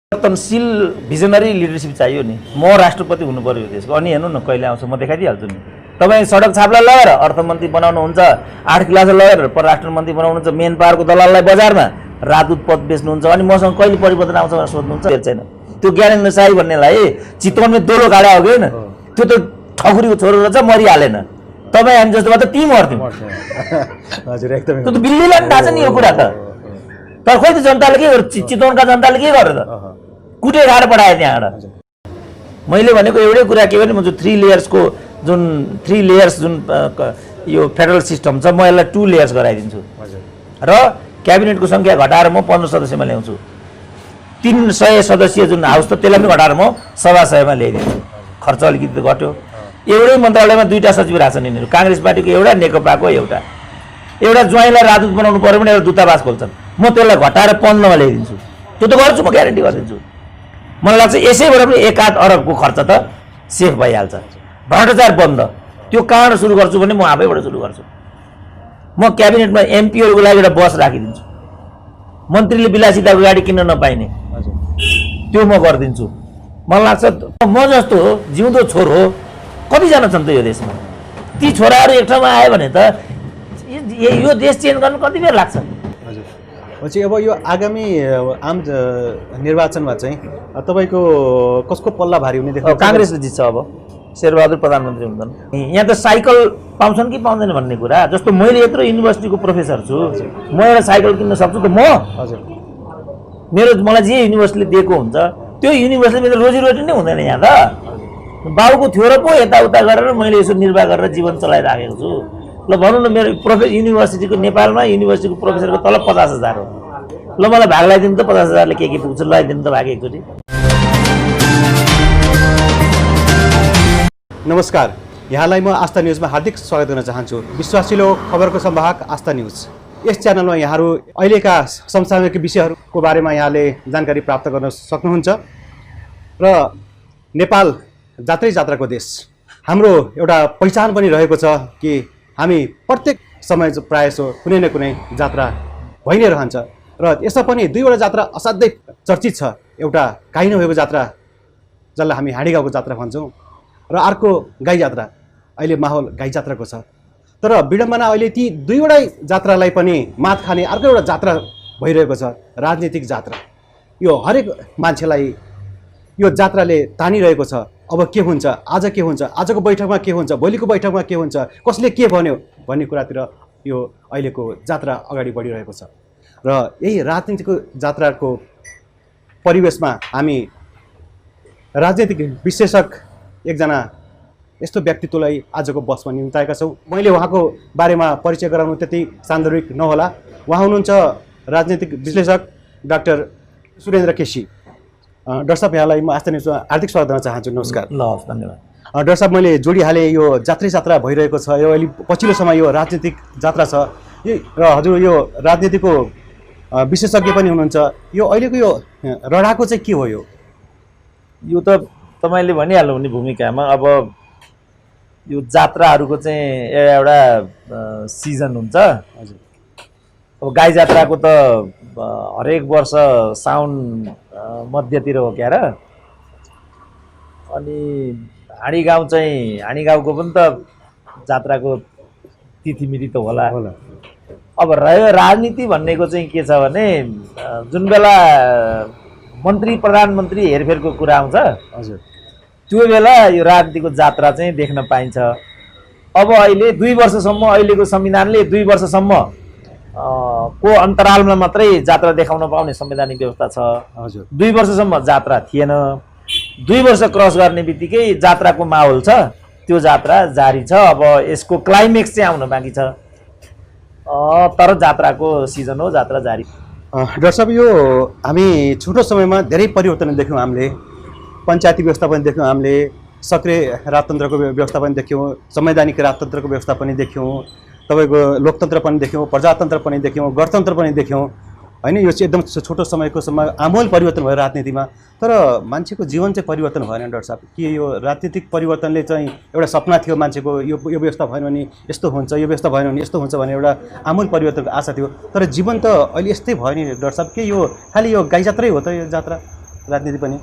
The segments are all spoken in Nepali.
परिवर्तनशील भिजनरी लिडरसिप चाहियो नि। म राष्ट्रपति हुनु पर्यो देशको। अनि हेर्नु न कहिले आउँछ म देखाइदिइहाल्छु नि। तपाईँ सडक छाप्ला लगाएर अर्थमन्त्री बनाउनुहुन्छ, 8 क्लास लगाएर परराष्ट्र मन्त्री बनाउनुहुन्छ, मेन पावरको दलाललाई बजारमा राजदूत पद बेच्नुहुन्छ, अनि मसँग कहिले परिवर्तन आउँछ भनेर सोध्नुहुन्छ। छैन त्यो ज्ञानेन्द्र शाही भन्नेलाई चितवनमै दोलो काडा हो कि होइन, त्यो त ठकुरीको छोरो रहेछ, मरिहालेन। तपाईँ हामी जस्तो भए त ती मर्थ्यौँ। हजुर एकदमै त्यो त बिल्लीलाई पनि थाहा छ नि यो कुरा त। तर खोइ त जनताले के गर्छ, चितवनका जनताले के गर्यो त, कुटे खाएर पठाए त्यहाँबाट। मैले भनेको एउटै कुरा के भने, म जो 3 लेयर्सको जुन 3 लेयर्स जुन यो फेडरल सिस्टम छ, म यसलाई 2 लेयर्स गराइदिन्छु र क्याबिनेटको सङ्ख्या घटाएर म 15 सदस्यमा ल्याउँछु। 300 सदस्यीय जुन हाउस त त्यसलाई पनि घटाएर म सभा 100मा ल्याइदिन्छु। खर्च अलिकति त घट्यो। एउटै मन्त्रालयमा 2टा सचिव राख्छन् यिनीहरू, काङ्ग्रेस पार्टीको एउटा, नेकपाको एउटा। एउटा ज्वाइँलाई राजदूत बनाउनु पर्यो भने एउटा दूतावास खोल्छन्, म त्यसलाई घटाएर 15मा ल्याइदिन्छु। त्यो त गर्छु, म ग्यारेन्टी गरिदिन्छु। मलाई लाग्छ यसैबाट पनि 1-8 अरबको खर्च त सेफ भइहाल्छ। भ्रष्टाचार बन्द, त्यो कहाँबाट सुरु गर्छु भने म आफैबाट सुरु गर्छु। म क्याबिनेटमा एमपीहरूको लागि एउटा बस राखिदिन्छु, मन्त्रीले विलासिताको गाडी किन्न नपाइने, त्यो म गरिदिन्छु। मलाई लाग्छ म जस्तो जिउँदो छोरो हो कतिजना छन् त यो देशमा, ती छोराहरू एक ठाउँमा आयो भने त यो देश चेन्ज गर्नु कति बेर लाग्छ। हजुर अब यो आगामी आम निर्वाचनमा चाहिँ तपाईँको कसको पल्ला भारी हुने देख्छ? काङ्ग्रेसले जित्छ। अब शेरबहादुर प्रधानमन्त्री हुन्छन्। यहाँ त साइकल पाउँछन् कि पाउँदैन भन्ने कुरा, जस्तो मैले यत्रो युनिभर्सिटीको प्रोफेसर छु, म एउटा साइकल किन्न सक्छु त म? हजुर मलाई जे युनिभर्सिटीले दिएको हुन्छ त्यो युनिभर्सिटी मेरो रोजीरोटी नै हुँदैन। यहाँ त बाउको थियो र पो यताउता गरेर मैले यसो निर्वाह गरेर जीवन चलाइराखेको छु। ल भनौँ न, मेरो युनिभर्सिटीको नेपालमा युनिभर्सिटीको प्रोफेसरको तलब 50,000 हो। ल मलाई भाग लगाइदिनु त, 50,000ले के पुग्छ, लगाइदिनु त भाग एकचोटि। नमस्कार, यहाँलाई म आस्था न्युजमा हार्दिक स्वागत गर्न चाहन्छु। विश्वासिलो खबरको संवाहक आस्था न्युज। यस च्यानलमा यहाँहरू अहिलेका समसामयिक विषयहरूको बारेमा यहाँले जानकारी प्राप्त गर्न सक्नुहुन्छ र नेपाल जात्राको देश, हाम्रो एउटा पहिचान पनि रहेको छ कि हामी प्रत्येक समय प्रायः कुनै न कुनै जात्रा भइ नै रहन्छ र यसमा पनि 2वटा जात्रा असाध्यै चर्चित छ। एउटा काहीँ नभएको जात्रा जसलाई हामी हाँडीगाउँको जात्रा भन्छौँ र अर्को गाई जात्रा। अहिले माहौल गाई जात्राको छ, तर विडम्बना अहिले ती 2वटै जात्रालाई पनि मात खाने अर्को एउटा जात्रा भइरहेको छ, राजनीतिक जात्रा। यो हरेक मान्छेलाई यो जात्राले तानिरहेको छ। अब के हुन्छ, आज के हुन्छ, आजको बैठकमा के हुन्छ, भोलिको बैठकमा के हुन्छ, कसले के भन्यो भन्ने कुरातिर यो अहिलेको जात्रा अगाडि बढिरहेको छ। र यही राजनीतिको जात्राको परिवेशमा हामी राजनीतिक विश्लेषक एकजना यस्तो व्यक्तित्वलाई आजको बसमा निम्ताएका छौँ। मैले उहाँको बारेमा परिचय गराउनु त्यति सान्दर्भिक नहोला। उहाँ हुनुहुन्छ राजनीतिक विश्लेषक डाक्टर सुरेन्द्र केसी। डाक्टर साहब, यहाँलाई म आस्था न्युजमा हार्दिक स्वागत गर्न चाहन्छु। नमस्कार। ल हस्, धन्यवाद। डाक्टर साहब, मैले जोडिहालेँ, यो जात्रा भइरहेको छ। यो अहिले पछिल्लो समय यो राजनीतिक जात्रा छ र हजुर यो राजनीतिको विशेषज्ञ पनि हुनुहुन्छ। यो अहिलेको यो रडाको चाहिँ के हो? यो त तपाईँले भनिहाल्नु भने भूमिकामा, अब यो जात्राहरूको चाहिँ एउटा सिजन हुन्छ। हजुर, अब गाई जात्राको त हरेक वर्ष साउन मध्यतिर हो क्या र। अनि हाँडीगाउँको पनि त जात्राको तिथिमिति त होला। अब रह्यो राजनीति भन्नेको चाहिँ के छ भने, जुन बेला मन्त्री प्रधानमन्त्री हेरफेरको कुरा आउँछ, हजुर, त्यो बेला यो राजनीतिको जात्रा चाहिँ देख्न पाइन्छ। अब अहिले 2 वर्षसम्म, अहिलेको संविधानले 2 वर्षसम्म को अन्तरालमा मात्रै जात्रा देखाउन पाउने संवैधानिक व्यवस्था छ। हजुर, 2 वर्षसम्म जात्रा थिएन। 2 वर्ष क्रस गर्ने बित्तिकै जात्राको माहौल छ, त्यो जात्रा जारी छ। अब यसको क्लाइमेक्स चाहिँ आउन बाँकी छ, तर जात्राको सिजन हो, जात्रा जारी। डाक्टर साहब, यो हामी छोटो समयमा धेरै परिवर्तन देख्यौँ। हामीले पञ्चायती व्यवस्था पनि देख्यौँ, हामीले सक्रिय राजतन्त्रको व्यवस्था पनि देख्यौँ, संवैधानिक राजतन्त्रको व्यवस्था पनि देख्यौँ, तपाईँको लोकतन्त्र पनि देख्यौँ, प्रजातन्त्र पनि देख्यौँ, गणतन्त्र पनि देख्यौँ होइन। यो चाहिँ एकदम छोटो समयको समय आमूल परिवर्तन भयो राजनीतिमा। तर मान्छेको जीवन चाहिँ परिवर्तन भएन डाक्टर साहब। के यो राजनीतिक परिवर्तनले चाहिँ एउटा सपना थियो मान्छेको, यो व्यवस्था भएन भने यस्तो हुन्छ, यो व्यवस्था भएन भने यस्तो हुन्छ भन्ने एउटा आमूल परिवर्तनको आशा थियो, तर जीवन त अहिले यस्तै भयो नि डाक्टर साहब। के यो खालि यो गाई जात्रै हो त यो जात्रा? राजनीति पनि?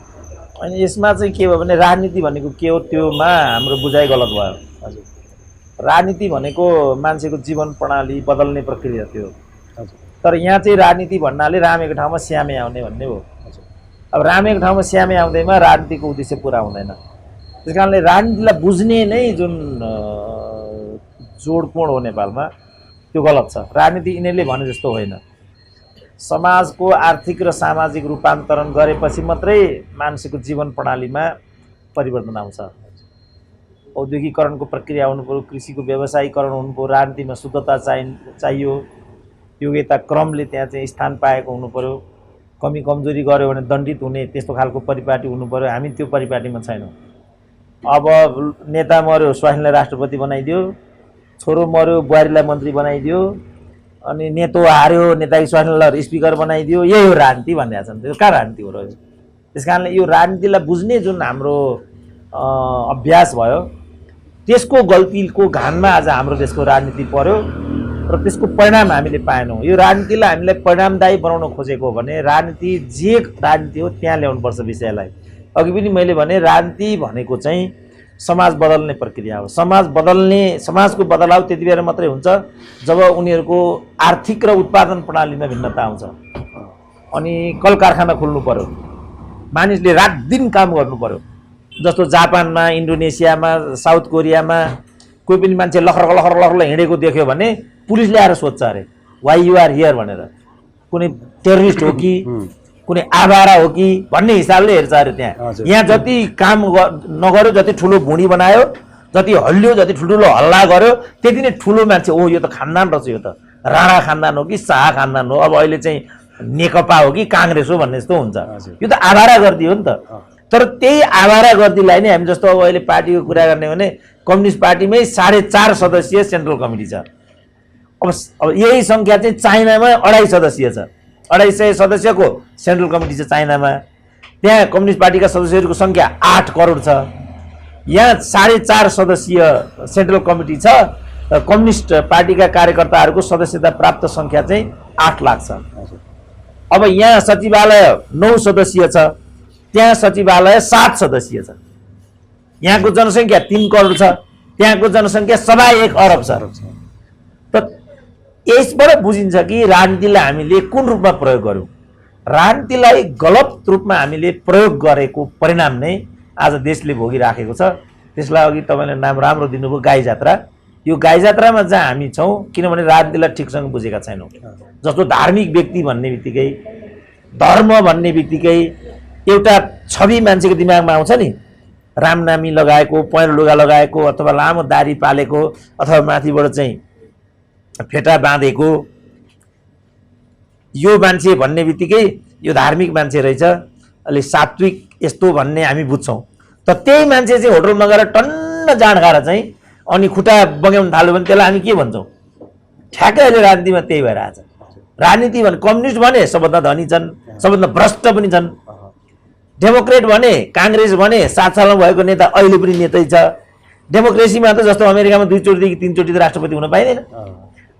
अनि यसमा चाहिँ के भयो भने राजनीति भनेको के हो त्योमा हाम्रो बुझाइ गलत भयो। हजुर। राजनीति भनेको मान्छेको जीवन प्रणाली बदल्ने प्रक्रिया त्यो। हजुर। तर यहाँ चाहिँ राजनीति भन्नाले रामेको ठाउँमा श्यामे आउने भन्ने हो। अब रामेको ठाउँमा श्यामे आउँदैमा राजनीतिको उद्देश्य पुरा हुँदैन। त्यस कारणले राजनीतिलाई बुझ्ने नै जुन जोडकोड हो नेपालमा त्यो गलत छ। राजनीति यिनीहरूले भने जस्तो होइन। समाजको आर्थिक र सामाजिक रूपान्तरण गरेपछि मात्रै मान्छेको जीवन प्रणालीमा परिवर्तन आउँछ। औद्योगिकरणको प्रक्रिया हुनु पर्यो, कृषिको व्यवसायीकरण हुनु पर्यो, राजनीतिमा शुद्धता चाहियो, योग्यता क्रमले त्यहाँ चाहिँ स्थान पाएको हुनु पर्यो, कमी कमजोरी गर्यो भने दण्डित हुने त्यस्तो खालको परिपाटी हुनु पर्यो। हामी त्यो परिपाटीमा छैनौँ। अब नेता मर्यो स्वास्नीलाई राष्ट्रपति बनाइदियो, छोरो मर्यो बुहारीलाई मन्त्री बनाइदियो, अनि नेतो हार्यो नेताकी स्वास्नीलाई स्पिकर बनाइदियो, यही हो राजनीति भन्ने छन्। त्यो कहाँ राजनीति हो र? त्यस कारणले यो राजनीतिलाई बुझ्ने जुन हाम्रो अभ्यास भयो त्यसको गल्तीको घानमा आज हाम्रो देशको राजनीति पर्यो र त्यसको परिणाम हामीले पाएनौँ। यो राजनीतिलाई हामीलाई परिणामदायी बनाउन खोजेको हो भने राजनीति जे राजनीति हो त्यहाँ ल्याउनुपर्छ विषयलाई। अघि पनि मैले भने राजनीति भनेको चाहिँ समाज बदल्ने प्रक्रिया हो। समाज बदल्ने, समाजको बदलाव त्यति बेला मात्रै हुन्छ जब उनीहरूको आर्थिक र उत्पादन प्रणालीमा भिन्नता आउँछ। अनि कल कारखाना खोल्नु पर्यो, मानिसले रात दिन काम गर्नु पर्यो। जस्तो जापानमा, इन्डोनेसियामा, साउथ कोरियामा कोही पनि मान्छे लखर लखर लखर हिँडेको देख्यो भने पुलिसले आएर सोध्छ अरे वाइ यु आर हियर भनेर, कुनै टेररिस्ट हो कि कुनै आवारा हो कि भन्ने हिसाबले हेर्छ अरे। त्यहाँ यहाँ जति काम नगर्यो, जति ठुलो भुँडी बनायो, जति हल्लियो, जति ठुल्ठुलो हल्ला गर्यो, त्यति नै ठुलो मान्छे हो, यो त खानदान रहेछ, यो त राणा खानदान हो कि शाह खानदान हो, अब अहिले चाहिँ नेकपा हो कि काङ्ग्रेस हो भन्ने जस्तो हुन्छ। यो त आवारा गर्दी हो नि त। तर त्यही आवारा गर्दीलाई नै हामी जस्तो अब अहिले पार्टीको कुरा गर्ने भने कम्युनिस्ट पार्टीमै 4.5 सदस्यीय सेन्ट्रल कमिटी छ। अब यही सङ्ख्या चाहिँ चाइनामा 2.5 सदस्यीय छ। 250 सदस्यको सेन्ट्रल कमिटी छ चाइनामा। त्यहाँ कम्युनिस्ट पार्टीका सदस्यहरूको सङ्ख्या 8 करोड छ। यहाँ 4.5 सदस्यीय सेन्ट्रल कमिटी छ। कम्युनिस्ट पार्टीका कार्यकर्ताहरूको सदस्यता प्राप्त सङ्ख्या चाहिँ 8 लाख छ। अब यहाँ सचिवालय 9 सदस्यीय छ, त्यहाँ सचिवालय 7 सदस्यीय छ। यहाँको जनसङ्ख्या 3 करोड छ, त्यहाँको जनसङ्ख्या 1.25 अरब छ। त यसबाट बुझिन्छ कि राजनीतिलाई हामीले कुन रूपमा प्रयोग गर्यौँ। राजनीतिलाई गलत रूपमा हामीले प्रयोग गरेको परिणाम नै आज देशले भोगिराखेको छ। त्यसलाई अघि तपाईँले नाम राम्रो दिनुभयो, गाई जात्रा। यो गाई जात्रामा जहाँ हामी छौँ किनभने राजनीतिलाई ठिकसँग बुझेका छैनौँ। जस्तो धार्मिक व्यक्ति भन्ने बित्तिकै, धर्म भन्ने बित्तिकै एउटा छवि मान्छेको दिमागमा आउँछ नि, रामनामी लगाएको, पहेँलो लुगा लगाएको, अथवा लामो दारी पालेको, अथवा माथिबाट चाहिँ फेटा बाँधेको, यो मान्छे भन्ने बित्तिकै यो धार्मिक मान्छे रहेछ, अलि सात्विक यस्तो भन्ने हामी बुझ्छौँ। त त्यही मान्छे चाहिँ होटलमा गएर टन्न जाँड खाएर चाहिँ अनि खुट्टा बगाउन थाल्यो भने त्यसलाई हामी के भन्छौँ? ठ्याक्कै अहिले राजनीतिमा त्यही भएर आछ। राजनीति भने कम्युनिस्ट भने सबभन्दा धनी छन्, सबभन्दा भ्रष्ट पनि छन्। डेमोक्रेट भने, काङ्ग्रेस भने 7 सालमा भएको नेता अहिले पनि नेतै छ। डेमोक्रेसीमा त जस्तो अमेरिकामा 2 चोटिदेखि 3 चोटि त राष्ट्रपति हुन पाइँदैन।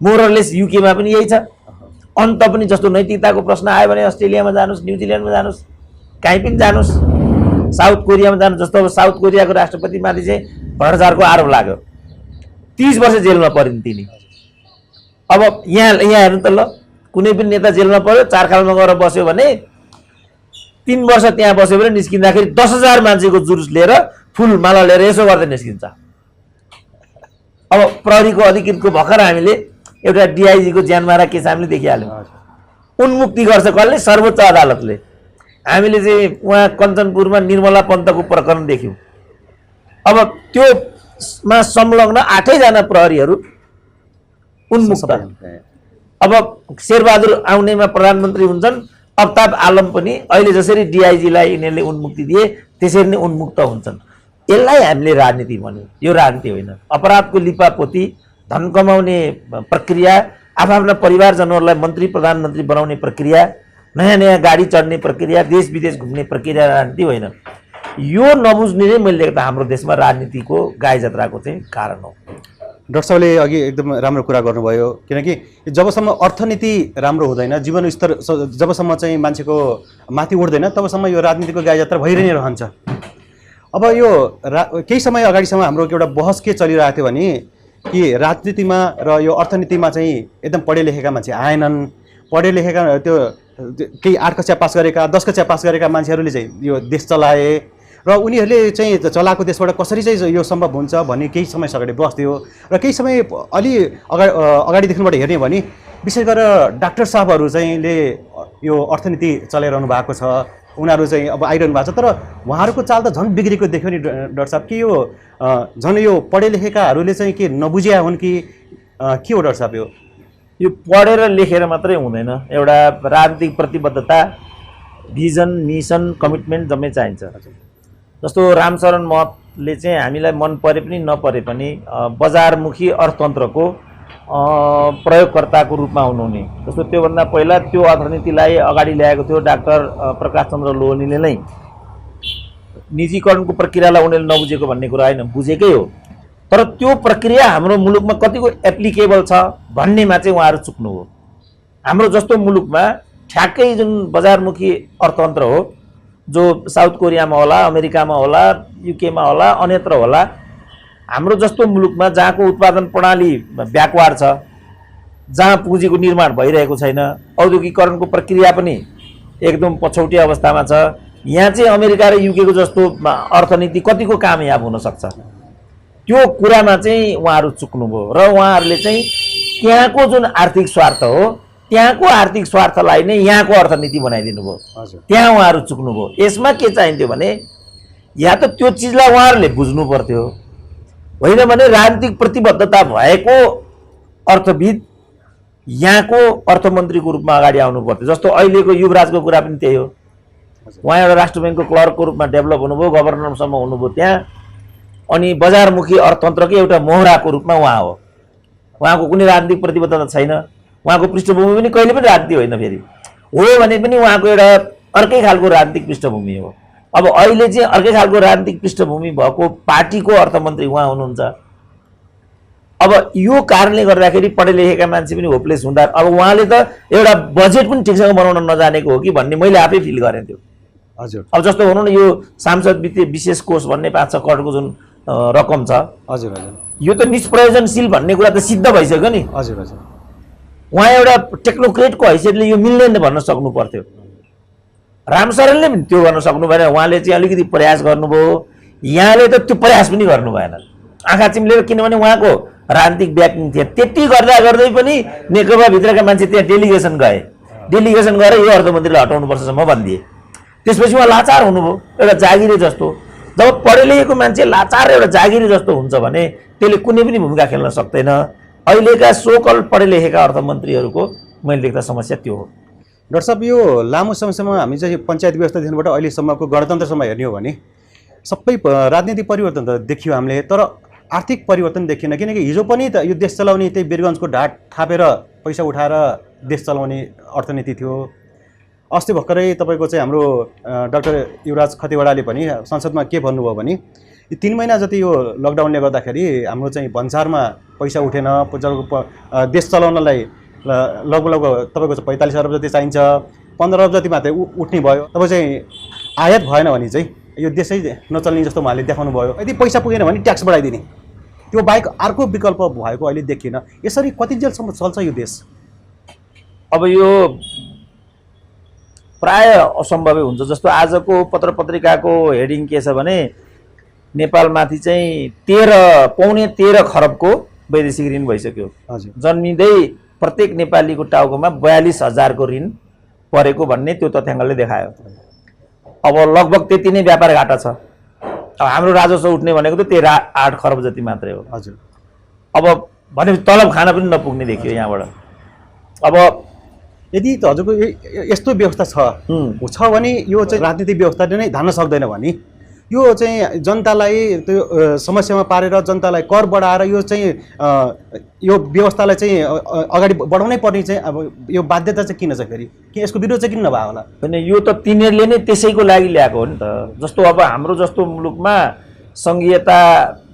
मोरलेस युकेमा पनि यही छ। अन्त पनि जस्तो नैतिकताको प्रश्न आयो भने अस्ट्रेलियामा जानुहोस्, न्युजिल्यान्डमा जानुहोस्, कहीँ पनि जानुहोस्, साउथ कोरियामा जानुहोस्। जस्तो अब साउथ कोरियाको राष्ट्रपतिमाथि चाहिँ भ्रष्टाचारको आरोप लाग्यो, 30 वर्ष जेलमा परिन् तिनी। अब यहाँ हेर्नु त, ल कुनै पनि नेता जेलमा पर्यो, 4 खालमा गएर बस्यो भने 3 वर्ष त्यहाँ बस्यो भने निस्किँदाखेरि 10,000 मान्छेको जुलुस लिएर फुल माला लिएर यसो गर्दै निस्किन्छ। अब प्रहरीको अधिकृतको भर्खर हामीले एउटा डिआइजीको ज्यानमारा केस हामीले देखिहाल्यौँ। उन्मुक्ति गर्छ कसले? सर्वोच्च अदालतले। हामीले चाहिँ उहाँ कञ्चनपुरमा निर्मला पन्तको प्रकरण देख्यौँ। अब त्योमा संलग्न 8 जना प्रहरीहरू उन्मुक्त। अब शेरबहादुर आउनेमा प्रधानमन्त्री हुन्छन्, अफ्ताब आलम पनि अहिले जसरी डिआइजीलाई यिनीहरूले उन्मुक्ति दिए त्यसरी नै उन्मुक्त हुन्छन्। यसलाई हामीले राजनीति भन्यौँ। यो राजनीति होइन। अपराधको लिपापोती, धन कमाउने प्रक्रिया, आफ्ना परिवारजनहरूलाई मन्त्री प्रधानमन्त्री बनाउने प्रक्रिया, नयाँ नयाँ गाडी चढ्ने प्रक्रिया, देश विदेश घुम्ने प्रक्रिया राजनीति होइन। यो नबुझ्ने नै मैले देख्दा हाम्रो देशमा राजनीतिको गाई जात्राको चाहिँ कारण हो। डाक्टर साहबले अघि एकदम राम्रो कुरा गर्नुभयो, किनकि जबसम्म अर्थनीति राम्रो हुँदैन, जीवन स्तर जबसम्म चाहिँ मान्छेको माथि उठ्दैन, तबसम्म यो राजनीतिको गायजात्रा भइरहने रहन्छ। अब यो केही समय अगाडिसम्म हाम्रो एउटा बहस के चलिरहेको थियो भने कि राजनीतिमा र यो अर्थनीतिमा चाहिँ एकदम पढे लेखेका मान्छे आएनन्, पढे लेखेका त्यो केही 8 कक्षा पास गरेका 10 कक्षा पास गरेका मान्छेहरूले चाहिँ यो देश चलाए र उनीहरूले चाहिँ चलाएको देशबाट कसरी चाहिँ यो सम्भव हुन्छ भन्ने केही समय अगाडि बस्थ्यो। र केही समय अलि अगाडिदेखिबाट हेर्ने भने विशेष गरेर डाक्टर साहबहरू चाहिँले यो अर्थनीति चलाइरहनु भएको छ, उनीहरू चाहिँ अब आइरहनु भएको छ। तर उहाँहरूको चाल त झन् बिग्रेको देख्यो नि डाक्टर साहब, कि यो झन् यो पढे लेखेकाहरूले चाहिँ के नबुझिया हुन् कि के हो डाक्टर साहब? यो पढेर लेखेर मात्रै हुँदैन, एउटा राजनीतिक प्रतिबद्धता, भिजन, मिसन, कमिटमेन्ट जम्मै चाहिन्छ। जस्तो रामशरण महतले चाहिँ हामीलाई मन परे पनि नपरे पनि बजारमुखी अर्थतन्त्रको प्रयोगकर्ताको रूपमा हुनुहुने। जस्तो त्योभन्दा पहिला त्यो अर्थनीतिलाई अगाडि ल्याएको थियो डाक्टर प्रकाश चन्द्र लोहनीले नै। निजीकरणको प्रक्रियालाई उनीहरूले नबुझेको भन्ने कुरा होइन, बुझेकै हो। तर त्यो प्रक्रिया हाम्रो मुलुकमा कतिको एप्लिकेबल छ भन्नेमा चाहिँ उहाँहरू चुक्नु हो। हाम्रो जस्तो मुलुकमा ठ्याक्कै जुन बजारमुखी अर्थतन्त्र हो, जो साउथ कोरियामा होला, अमेरिकामा होला, युकेमा होला, अन्यत्र होला, हाम्रो जस्तो मुलुकमा जहाँको उत्पादन प्रणाली ब्याकवार्ड छ, जहाँ पुँजीको निर्माण भइरहेको छैन, औद्योगिकरणको प्रक्रिया पनि एकदम पछौटे अवस्थामा छ, यहाँ चाहिँ अमेरिका र युकेको जस्तो अर्थनीति कतिको कामयाब हुन सक्छ, त्यो कुरामा चाहिँ उहाँहरू चुक्नुभयो। र उहाँहरूले चाहिँ त्यहाँको जुन आर्थिक स्वार्थ हो, त्यहाँको आर्थिक स्वार्थलाई नै यहाँको अर्थनीति बनाइदिनु भयो। त्यहाँ उहाँहरू चुक्नुभयो। यसमा के चाहिन्थ्यो भने या त त्यो चिजलाई उहाँहरूले बुझ्नु पर्थ्यो, होइन भने राजनीतिक प्रतिबद्धता भएको अर्थविद यहाँको अर्थमन्त्रीको रूपमा अगाडि आउनु पर्थ्यो। जस्तो अहिलेको युवराजको कुरा पनि त्यही हो। उहाँ एउटा राष्ट्र ब्याङ्कको क्लर्कको रूपमा डेभलप हुनुभयो, गभर्नरसम्म हुनुभयो त्यहाँ, अनि बजारमुखी अर्थतन्त्रकै एउटा मोहराको रूपमा उहाँ हो। उहाँको कुनै राजनीतिक प्रतिबद्धता छैन, उहाँको पृष्ठभूमि पनि कहिले पनि राजनीति होइन, फेरि हो भने पनि उहाँको एउटा अर्कै खालको राजनीतिक पृष्ठभूमि हो। अब अहिले चाहिँ अर्कै खालको राजनीतिक पृष्ठभूमि भएको पार्टीको अर्थमन्त्री उहाँ हुनुहुन्छ। अब यो कारणले गर्दाखेरि पढे लेखेका मान्छे पनि होपलेस हुँदा अब उहाँले त एउटा बजेट पनि ठिकसँग बनाउन नजानेको हो कि भन्ने मैले आफै फिल गरेँ त्यो। हजुर। अब जस्तो भनौँ न, यो सांसद वित्तीय विशेष कोष भन्ने 5-6 करोडको जुन रकम छ, हजुर हजुर, यो त निष्प्रयोजनशील भन्ने कुरा त सिद्ध भइसक्यो नि। हजुर हजुर। उहाँ एउटा टेक्नोक्रेटको हैसियतले यो मिल्दैन भन्न सक्नु पर्थ्यो। रामशरणले पनि त्यो गर्न सक्नु भएन, उहाँले चाहिँ अलिकति प्रयास गर्नुभयो, यहाँले त त्यो प्रयास पनि गर्नु भएन, आँखा चिम्लेर। किनभने उहाँको राजनीतिक ब्याकिङ थियो। त्यति गर्दा गर्दै पनि नेकपा भित्रका मान्छे त्यहाँ डेलिगेसन गएर यो अर्थमन्त्रीलाई हटाउनुपर्छसम्म भनिदिए। त्यसपछि उहाँ लाचार हुनुभयो, एउटा जागिरे जस्तो। जब पढे लेखेको मान्छे लाचार एउटा जागिरे जस्तो हुन्छ भने त्यसले कुनै पनि भूमिका खेल्न सक्दैन। अहिलेका सोकल पढे लेखेका अर्थमन्त्रीहरूको मैले देख्दा समस्या त्यो हो। डाक्टर साहब, यो लामो समयसम्म हामी चाहिँ पञ्चायत व्यवस्थादेखिबाट अहिलेसम्मको गणतन्त्रसम्म हेर्ने हो भने सबै राजनीतिक परिवर्तन त देखियो हामीले, तर आर्थिक परिवर्तन देखिएन। किनकि हिजो पनि त यो देश चलाउने त्यही वीरगन्जको ढाड थापेर पैसा उठाएर देश चलाउने अर्थनीति थियो। अस्ति भर्खरै तपाईँको चाहिँ हाम्रो डाक्टर युवराज खतिवडाले पनि संसदमा के भन्नुभयो भने 3 महिना जति यो लकडाउनले गर्दाखेरि हाम्रो चाहिँ भन्सारमा पैसा उठेन, देश चलाउनलाई लगभग तपाईँको चाहिँ 45 अरब जति चाहिन्छ, 15 अरब जति मात्रै उठ्ने भयो। तपाईँ चाहिँ आयात भएन भने चाहिँ यो देशै नचल्ने जस्तो उहाँले देखाउनु भयो। यदि पैसा पुगेन भने ट्याक्स बढाइदिने, त्यो बाहेक अर्को विकल्प भएको अहिले देखिएन। यसरी कति जेलसम्म चल्छ यो देश? अब यो प्राय असम्भवै हुन्छ। जस्तो आजको पत्र पत्रिकाको हेडिङ के छ भने नेपालमाथि चाहिँ 13.5 खरबको वैदेशिक ऋण भइसक्यो। जन्मिँदै प्रत्येक नेपालीको टाउकोमा 42,000 को ऋण परेको भन्ने त्यो तथ्याङ्कले देखायो। अब लगभग त्यति नै व्यापार घाटा छ। अब हाम्रो राजस्व उठ्ने भनेको त 13-8 खरब जति मात्रै हो। हजुर। अब भनेपछि तलब खान पनि नपुग्ने देखियो यहाँबाट। अब यदि त हजुरको यस्तो व्यवस्था छ भने यो चाहिँ राजनीतिक व्यवस्थाले नै धान्न सक्दैन भने यो चाहिँ जनतालाई त्यो समस्यामा पारेर जनतालाई कर बढाएर यो चाहिँ यो व्यवस्थालाई चाहिँ अगाडि बढाउनै पर्ने चाहिँ अब यो बाध्यता चाहिँ किन छ फेरि? कि यसको विरोध चाहिँ किन नभयो होला? होइन, यो त तिनीहरूले नै त्यसैको लागि ल्याएको हो नि त। जस्तो अब हाम्रो जस्तो मुलुकमा सङ्घीयता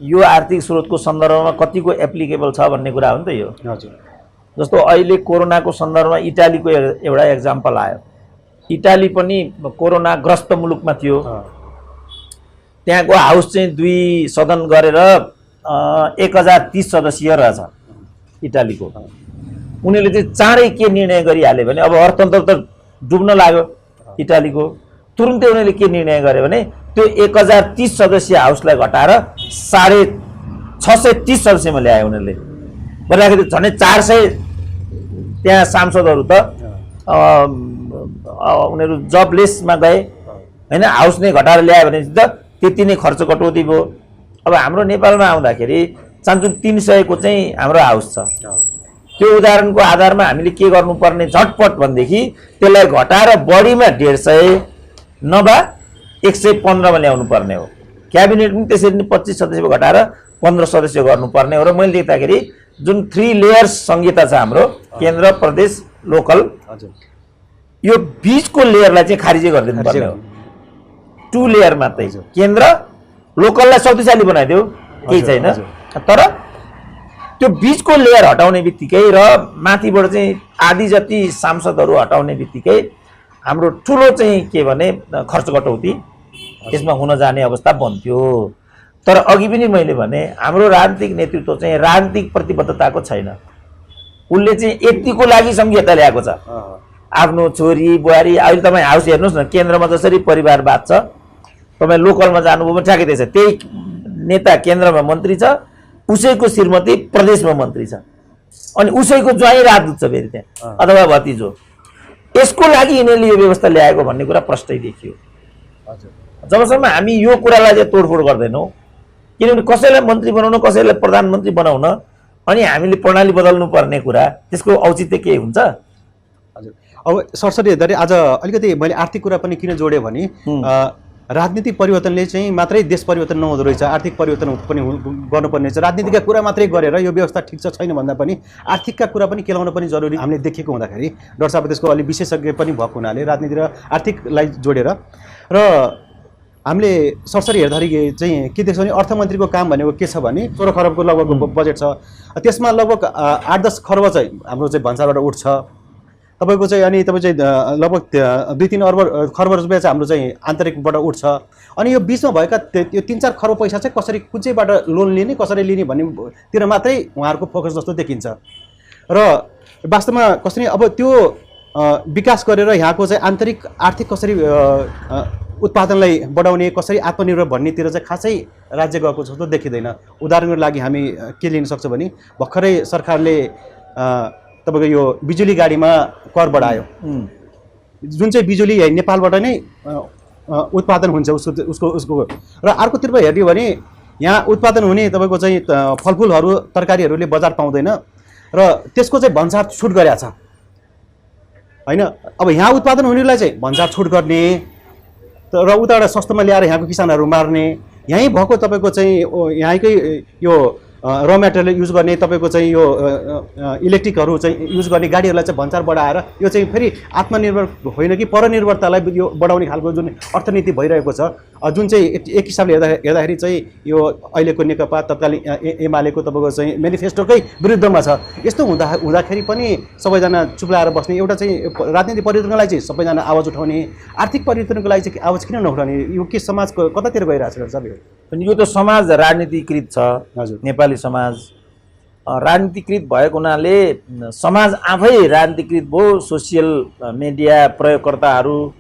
यो आर्थिक स्रोतको सन्दर्भमा कतिको एप्लिकेबल छ भन्ने कुरा हो नि त यो। हजुर। जस्तो अहिले कोरोनाको सन्दर्भमा इटालीको एउटा एक्जाम्पल आयो। इटाली पनि कोरोनाग्रस्त मुलुकमा थियो। त्यहाँको हाउस चाहिँ 2 सदन गरेर 1030 सदस्यीय रहेछ इटालीको। उनीहरूले चाहिँ चाँडै के निर्णय गरिहाले भने अब अर्थतन्त्र त डुब्न लाग्यो इटालीको। तुरुन्तै उनीहरूले के निर्णय गरे भने त्यो 1030 सदस्यीय हाउसलाई घटाएर 630 सदस्यमा ल्याए उनीहरूले। गर्दाखेरि झन् 400 त्यहाँ सांसदहरू त उनीहरू जबलेसमा गए होइन। हाउस नै घटाएर ल्यायो भने त त्यति नै खर्च कटौती भयो। अब हाम्रो नेपालमा आउँदाखेरि चान्चुन 300 को चाहिँ हाम्रो हाउस छ। त्यो उदाहरणको आधारमा हामीले के गर्नुपर्ने झटपट भनेदेखि त्यसलाई घटाएर बढीमा 150 नभए 115 मा ल्याउनु पर्ने हो। क्याबिनेट पनि त्यसरी नै 25 सदस्य घटाएर 15 सदस्य गर्नुपर्ने हो। र मैले देख्दाखेरि जुन 3 लेयर्स संहिता छ हाम्रो केन्द्र प्रदेश लोकल, यो बीचको लेयरलाई चाहिँ खारिज गरिदिनु पर्ने हो। 2 लेयर मात्रै केन्द्र लोकललाई शक्तिशाली बनाइदेऊ केही छैन। तर त्यो बीचको लेयर हटाउने बित्तिकै र माथिबाट चाहिँ आधी जति सांसदहरू हटाउने बित्तिकै हाम्रो ठुलो चाहिँ के भने खर्च कटौती यसमा हुन जाने अवस्था बन्थ्यो। तर अघि पनि मैले भने हाम्रो राजनीतिक नेतृत्व चाहिँ राजनीतिक प्रतिबद्धताको छैन। उसले चाहिँ यतिको लागि संहिता ल्याएको छ। आफ्नो छोरी बुहारी अहिले तपाईँ हाउस हेर्नुहोस् न, केन्द्रमा जसरी परिवारवाद छ, तपाईँ लोकलमा जानुभयो भने ठ्याक्कै त्यसै त्यही नेता केन्द्रमा मन्त्री छ, उसैको श्रीमती प्रदेशमा मन्त्री छ, अनि उसैको ज्वाइँ राजदूत छ फेरि त्यहाँ अथवा भतिजो। यसको लागि यिनीहरूले यो व्यवस्था ल्याएको भन्ने कुरा प्रष्टै देखियो। जबसम्म हामी यो कुरालाई चाहिँ तोडफोड गर्दैनौँ, किनभने कसैलाई मन्त्री बनाउन कसैलाई प्रधानमन्त्री बनाउन अनि हामीले प्रणाली बदल्नु पर्ने कुरा त्यसको औचित्य के हुन्छ? हजुर। अब सरसरी हेर्दाखेरि आज अलिकति मैले आर्थिक कुरा पनि किन जोडेँ भने राजनीतिक परिवर्तनले चाहिँ मात्रै देश परिवर्तन नहुँदो रहेछ, आर्थिक परिवर्तन पनि गर्नुपर्ने रहेछ। राजनीतिका कुरा मात्रै गरेर यो व्यवस्था ठिक छ छैन भन्दा पनि आर्थिकका कुरा पनि केलाउन पनि जरुरी हामीले देखेको हुँदाखेरि डाक्टर साहब त्यसको अलि विशेषज्ञ पनि भएको हुनाले राजनीति र आर्थिकलाई जोडेर र हामीले सरसरी हेर्दाखेरि चाहिँ के देख्छौँ भने अर्थमन्त्रीको काम भनेको के छ भने 16 खरबको लगभग बजेट छ। त्यसमा लगभग 8-10 खर्ब चाहिँ हाम्रो चाहिँ भन्सारबाट उठ्छ तपाईँको चाहिँ। अनि तपाईँ चाहिँ लगभग 2-3 खर्ब रुपियाँ चाहिँ हाम्रो चाहिँ आन्तरिकबाट उठ्छ। अनि यो बिचमा भएका यो 3-4 खर्ब पैसा चाहिँ कसरी कुन चाहिँबाट लोन लिने कसरी लिने भन्नेतिर मात्रै उहाँहरूको फोकस जस्तो देखिन्छ। र वास्तवमा कसरी अब त्यो विकास गरेर यहाँको चाहिँ आन्तरिक आर्थिक कसरी उत्पादनलाई बढाउने कसरी आत्मनिर्भर भन्नेतिर चाहिँ खासै राज्य गएको जस्तो देखिँदैन। उदाहरणको लागि हामी के लिन सक्छौँ भने भर्खरै सरकारले तपाईँको यो बिजुली गाडीमा कर बढायो। जुन चाहिँ बिजुली नेपालबाट नै उत्पादन हुन्छ उसको र अर्कोतिर हेर्यो भने यहाँ उत्पादन हुने तपाईँको चाहिँ फलफुलहरू तरकारीहरूले बजार पाउँदैन र त्यसको चाहिँ भन्सार छुट गरेको छ होइन। अब यहाँ उत्पादन हुनेलाई चाहिँ भन्सार छुट गर्ने र उताबाट सस्तोमा ल्याएर यहाँको किसानहरू मार्ने, यहीँ भएको तपाईँको चाहिँ यहीँकै यो र मेटेरियल युज गर्ने तपाईँको चाहिँ यो इलेक्ट्रिकहरू चाहिँ युज गर्ने गाडीहरूलाई चाहिँ भन्सार बढाएर यो चाहिँ फेरि आत्मनिर्भर होइन कि परनिर्भरतालाई यो बढाउने खालको जुन अर्थनीति भइरहेको छ, जुन चाहिँ एक हिसाबले हेर्दाखेरि चाहिँ यो अहिलेको नेकपा तत्कालीन एमालेको तपाईँको चाहिँ मेनिफेस्टोकै विरुद्धमा छ। यस्तो हुँदाखेरि पनि सबैजना चुप्लाएर बस्ने, एउटा चाहिँ राजनीतिक परिवर्तनको लागि चाहिँ सबैजना आवाज उठाउने, आर्थिक परिवर्तनको लागि चाहिँ आवाज किन नउठाउने? यो के समाजको कतातिर गइरहेको छ सर? यो त समाज राजनीतिकृत छ। हजुर, नेपाली समाज राजनीतिकृत भएको हुनाले समाज आफै राजनीतिकृत भयो। सोसियल मिडिया प्रयोगकर्ताहरू,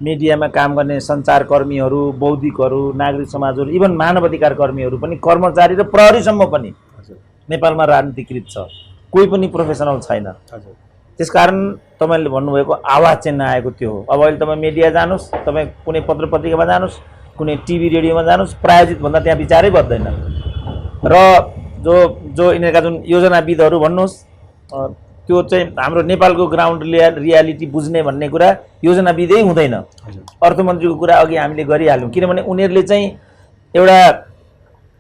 मिडियामा काम गर्ने सञ्चारकर्मीहरू, बौद्धिकहरू, नागरिक समाजहरू, इभन मानवाधिकार कर्मीहरू पनि, कर्मचारी र प्रहरीसम्म पनि नेपालमा राजनीतिकृत छ। कोही पनि प्रोफेसनल छैन। त्यसकारण तपाईँले भन्नुभएको आवाज चाहिँ नआएको त्यो हो। अब अहिले तपाईँ मिडिया जानुहोस्, तपाईँ कुनै पत्र पत्रिकामा जानुहोस्, कुनै टिभी रेडियोमा जानुहोस्, प्रायोजित भन्दा त्यहाँ विचारै गर्दैन। र जो यिनीहरूका जुन योजनाविदहरू भन्नुहोस्, त्यो चाहिँ हाम्रो नेपालको ग्राउन्ड रियालिटी बुझ्ने भन्ने कुरा योजनाविदै हुँदैन। अर्थमन्त्रीको कुरा अघि हामीले गरिहाल्यौँ, किनभने उनीहरूले चाहिँ एउटा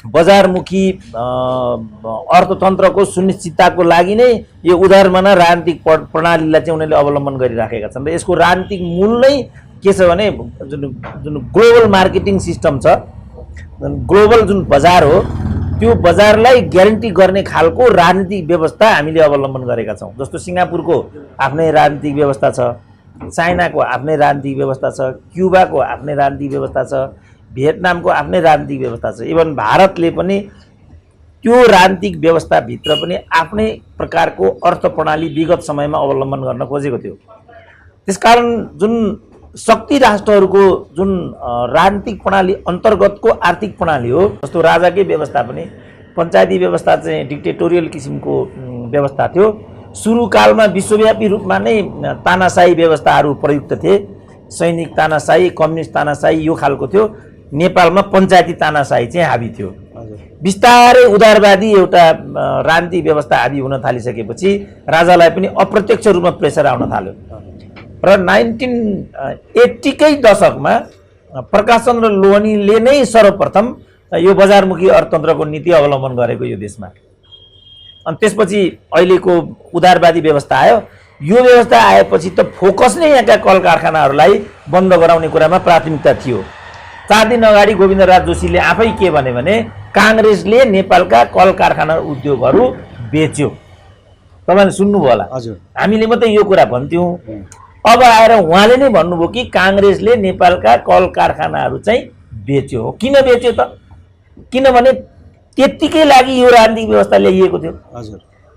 बजारमुखी अर्थतन्त्रको सुनिश्चितताको लागि नै यो उदारमना राजनीतिक प्रणालीलाई चाहिँ उनीहरूले अवलम्बन गरिराखेका छन्। र यसको राजनीतिक मूल नै के छ भने जुन ग्लोबल मार्केटिङ सिस्टम छ, ग्लोबल जुन बजार हो त्यो बजारलाई ग्यारेन्टी गर्ने खालको राजनीतिक व्यवस्था हामीले अवलम्बन गरेका छौँ। जस्तो सिङ्गापुरको आफ्नै राजनीतिक व्यवस्था छ, चाइनाको आफ्नै राजनीतिक व्यवस्था छ, क्युबाको आफ्नै राजनीतिक व्यवस्था छ, भियतनामको आफ्नै राजनीतिक व्यवस्था छ। इभन भारतले पनि त्यो राजनीतिक व्यवस्थाभित्र पनि आफ्नै प्रकारको अर्थ प्रणाली विगत समयमा अवलम्बन गर्न खोजेको थियो। त्यसकारण जुन शक्ति राष्ट्रहरूको जुन राजनीतिक प्रणाली अन्तर्गतको आर्थिक प्रणाली हो, जस्तो राजाकै व्यवस्था पनि पञ्चायती व्यवस्था चाहिँ डिक्टेटोरियल किसिमको व्यवस्था थियो। सुरुकालमा विश्वव्यापी रूपमा नै तानाशाही व्यवस्थाहरू प्रयुक्त थिए, सैनिक तानाशाही, कम्युनिस्ट तानाशाही यो खालको थियो। नेपालमा पञ्चायती तानाशाही चाहिँ हाबी थियो। बिस्तारै उदारवादी एउटा राजनीतिक व्यवस्था हाबी हुन थालिसकेपछि राजालाई पनि अप्रत्यक्ष रूपमा प्रेसर आउन थाल्यो र 1980 कै दशकमा प्रकाश चन्द्र लोहनीले नै सर्वप्रथम यो बजारमुखी अर्थतन्त्रको नीति अवलम्बन गरेको यो देशमा। अनि त्यसपछि अहिलेको उदारवादी व्यवस्था आयो। यो व्यवस्था आएपछि त फोकस नै यहाँका कल कारखानाहरूलाई बन्द गराउने कुरामा प्राथमिकता थियो। 4 दिन अगाडि गोविन्दराज जोशीले आफै के भने काङ्ग्रेसले नेपालका कल कारखाना उद्योगहरू बेच्यो। तपाईँले सुन्नुभयो होला, हामीले मात्रै यो कुरा भन्थ्यौँ। अब आएर उहाँले नै भन्नुभयो कि काङ्ग्रेसले नेपालका कल कारखानाहरू चाहिँ बेच्यो। किन बेच्यो त? किनभने त्यत्तिकै लागि यो राजनीतिक व्यवस्था ल्याइएको थियो।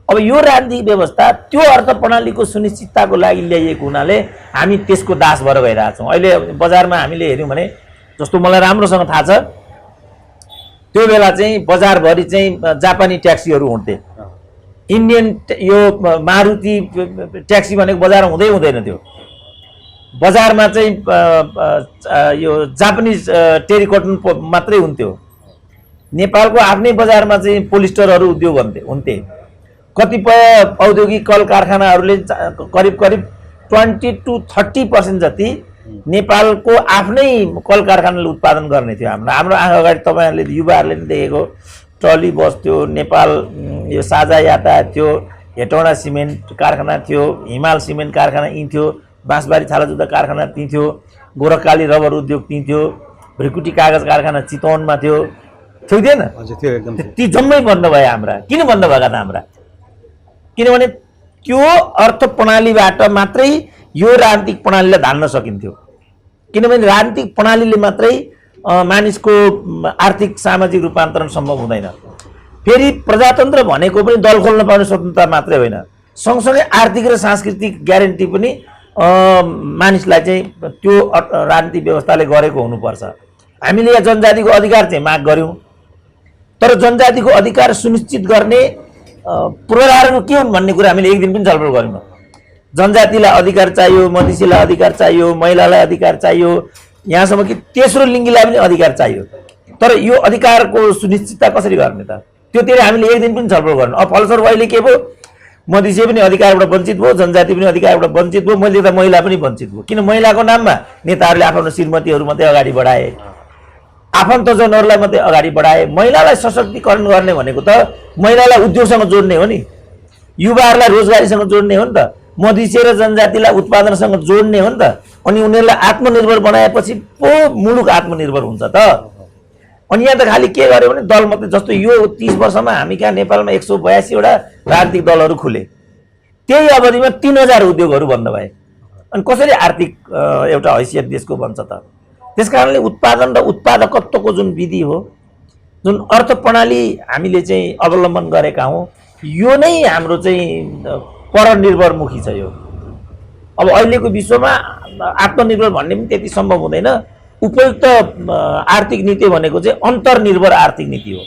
अब यो राजनीतिक व्यवस्था त्यो अर्थ प्रणालीको सुनिश्चितताको लागि ल्याइएको हुनाले हामी त्यसको दास भएर गइरहेछौँ। अहिले बजारमा हामीले हेऱ्यौँ भने, जस्तो मलाई राम्रोसँग थाहा छ, त्यो बेला चाहिँ बजारभरि चाहिँ जापानी ट्याक्सीहरू हुन्थे। इन्डियन यो मारुति ट्याक्सी भनेको बजारमा हुँदैन थियो। बजारमा चाहिँ यो जापानिज टेरिकटन मात्रै हुन्थ्यो। नेपालको आफ्नै बजारमा चाहिँ पोलिस्टरहरू उद्योग हुन्थे। कतिपय औद्योगिक कल कारखानाहरूले करिब 20 to 30% जति नेपालको आफ्नै कल कारखानाले उत्पादन गर्ने थियो। हाम्रो आँखा अगाडि तपाईँहरूले युवाहरूले पनि देखेको ट्रली बस थियो, नेपाल यो साझा यातायात थियो, हेटौँडा सिमेन्ट कारखाना थियो, हिमाल सिमेन्ट कारखाना यहीँ थियो, बाँसबारी छालाजुत्ता कारखाना त्यहीँ थियो, गोरखकाली रबर उद्योग त्यहीँ थियो, भ्रिकुटी कागज कारखाना चितवनमा थियो थिएन? ती जम्मै बन्द भए हाम्रा। किन बन्द भएका त हाम्रा? किनभने त्यो अर्थ प्रणालीबाट मात्रै यो राजनीतिक प्रणालीलाई धान्न सकिन्थ्यो। किनभने राजनीतिक प्रणालीले मात्रै मानिसको आर्थिक सामाजिक रूपान्तरण सम्भव हुँदैन। फेरि प्रजातन्त्र भनेको पनि दल खोल्न पाउने स्वतन्त्रता मात्रै होइन, सँगसँगै आर्थिक र सांस्कृतिक ग्यारेन्टी पनि मानिसलाई चाहिँ त्यो राजनीतिक व्यवस्थाले गरेको हुनुपर्छ। हामीले यहाँ जनजातिको अधिकार चाहिँ माग गऱ्यौँ, तर जनजातिको अधिकार सुनिश्चित गर्ने पूर्वाधारहरू के हुन् भन्ने कुरा हामीले एक दिन पनि छलफल गरेनौँ। जनजातिलाई अधिकार चाहियो, मधेसीलाई अधिकार चाहियो, महिलालाई अधिकार चाहियो, यहाँसम्म कि तेस्रो लिङ्गीलाई पनि अधिकार चाहियो। तर यो अधिकारको सुनिश्चितता कसरी गर्ने त? त्योतिर हामीले एक दिन पनि छलफल गरेनौँ। अब फलस्वरूप अहिले के भयो? मधेसी पनि अधिकारबाट वञ्चित भयो, जनजाति पनि अधिकारबाट वञ्चित भयो, मैले त महिला पनि वञ्चित भयो। किन? महिलाको नाममा नेताहरूले आफ्नो श्रीमतीहरू मात्रै अगाडि बढाए, आफन्तजनहरूलाई मात्रै अगाडि बढाए। महिलालाई सशक्तिकरण गर्ने भनेको त महिलालाई उद्योगसँग जोड्ने हो नि, युवाहरूलाई रोजगारीसँग जोड्ने हो नि त, मधेसी र जनजातिलाई उत्पादनसँग जोड्ने हो नि त। अनि उनीहरूलाई आत्मनिर्भर बनाएपछि पो मुलुक आत्मनिर्भर हुन्छ त। अनि यहाँ त खालि के गर्यो भने दल मात्रै। जस्तो यो 30 वर्षमा हामी कहाँ नेपालमा 182 वटा राजनीतिक दलहरू खुले, त्यही अवधिमा 3000 उद्योगहरू बन्द भए। अनि कसरी आर्थिक एउटा हैसियत देशको बन्छ त? त्यसकारणले उत्पादन र उत्पादकत्वको जुन विधि हो, जुन अर्थ प्रणाली हामीले चाहिँ अवलम्बन गरेका हौँ, यो नै हाम्रो चाहिँ परनिर्भरमुखी छ। यो अब अहिलेको विश्वमा आत्मनिर्भर भन्ने पनि त्यति सम्भव हुँदैन। उपयुक्त आर्थिक नीति भनेको चाहिँ अन्तर्निर्भर आर्थिक नीति हो।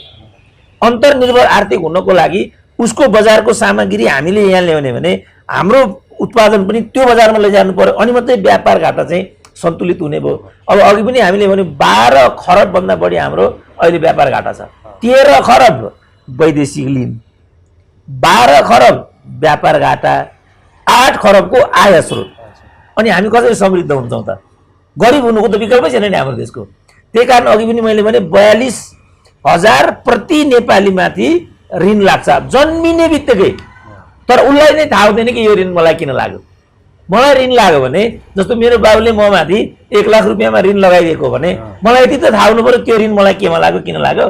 अन्तर्निर्भर आर्थिक हुनको लागि उसको बजारको सामग्री हामीले यहाँ ल्याउने भने हाम्रो उत्पादन पनि त्यो बजारमा लैजानु पर्यो, अनि मात्रै व्यापार घाटा चाहिँ सन्तुलित हुने भयो। अब अघि पनि हामीले भने 12 खरबभन्दा बढी हाम्रो अहिले व्यापार घाटा छ। 13 खरब वैदेशिक ऋण, 12 खरब व्यापार घाटा, 8 खरबको आय स्रोत। अनि हामी कसरी समृद्ध हुन्छौँ त? गरिब हुनुको त विकल्पै छैन नि हाम्रो देशको। त्यही कारण अघि पनि मैले भने 42,000 प्रति नेपालीमाथि ऋण लाग्छ जन्मिने बित्तिकै। तर उसलाई नै थाहा हुँदैन कि यो ऋण मलाई किन लाग्यो। मलाई ऋण लाग्यो भने जस्तो मेरो बाबुले ममाथि 1 लाख रुपियाँमा ऋण लगाइदिएको भने मलाई यति त थाहा हुनु पर्यो त्यो ऋण मलाई केमा लाग्यो किन लाग्यो।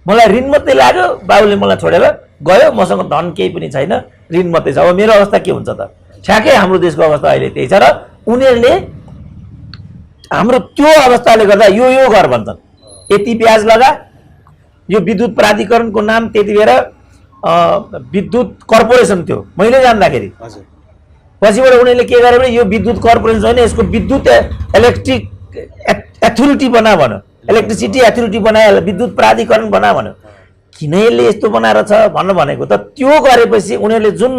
मलाई ऋण मात्रै लाग्यो, बाबुले मलाई छोडेर गयो, मसँग धन केही पनि छैन, ऋण मात्रै छ। अब मेरो अवस्था के हुन्छ त? ठ्याक्कै हाम्रो देशको अवस्था अहिले त्यही छ र उनीहरूले हाम्रो त्यो अवस्थाले गर्दा यो गर भन्छन्, यति ब्याज लगा, यो विद्युत प्राधिकरणको नाम त्यति बेर विद्युत कर्पोरेसन थियो मैले जान्दाखेरि। पछिबाट उनीहरूले के गरे भने यो विद्युत कर्पोरेसन होइन, यसको विद्युत इलेक्ट्रिक एथोरिटी बना भन्यो, इलेक्ट्रिसिटी एथोरिटी बनायो, विद्युत प्राधिकरण बना भन्यो। किन यसले यस्तो बनाएर छ भन्नु भनेको त त्यो गरेपछि उनीहरूले जुन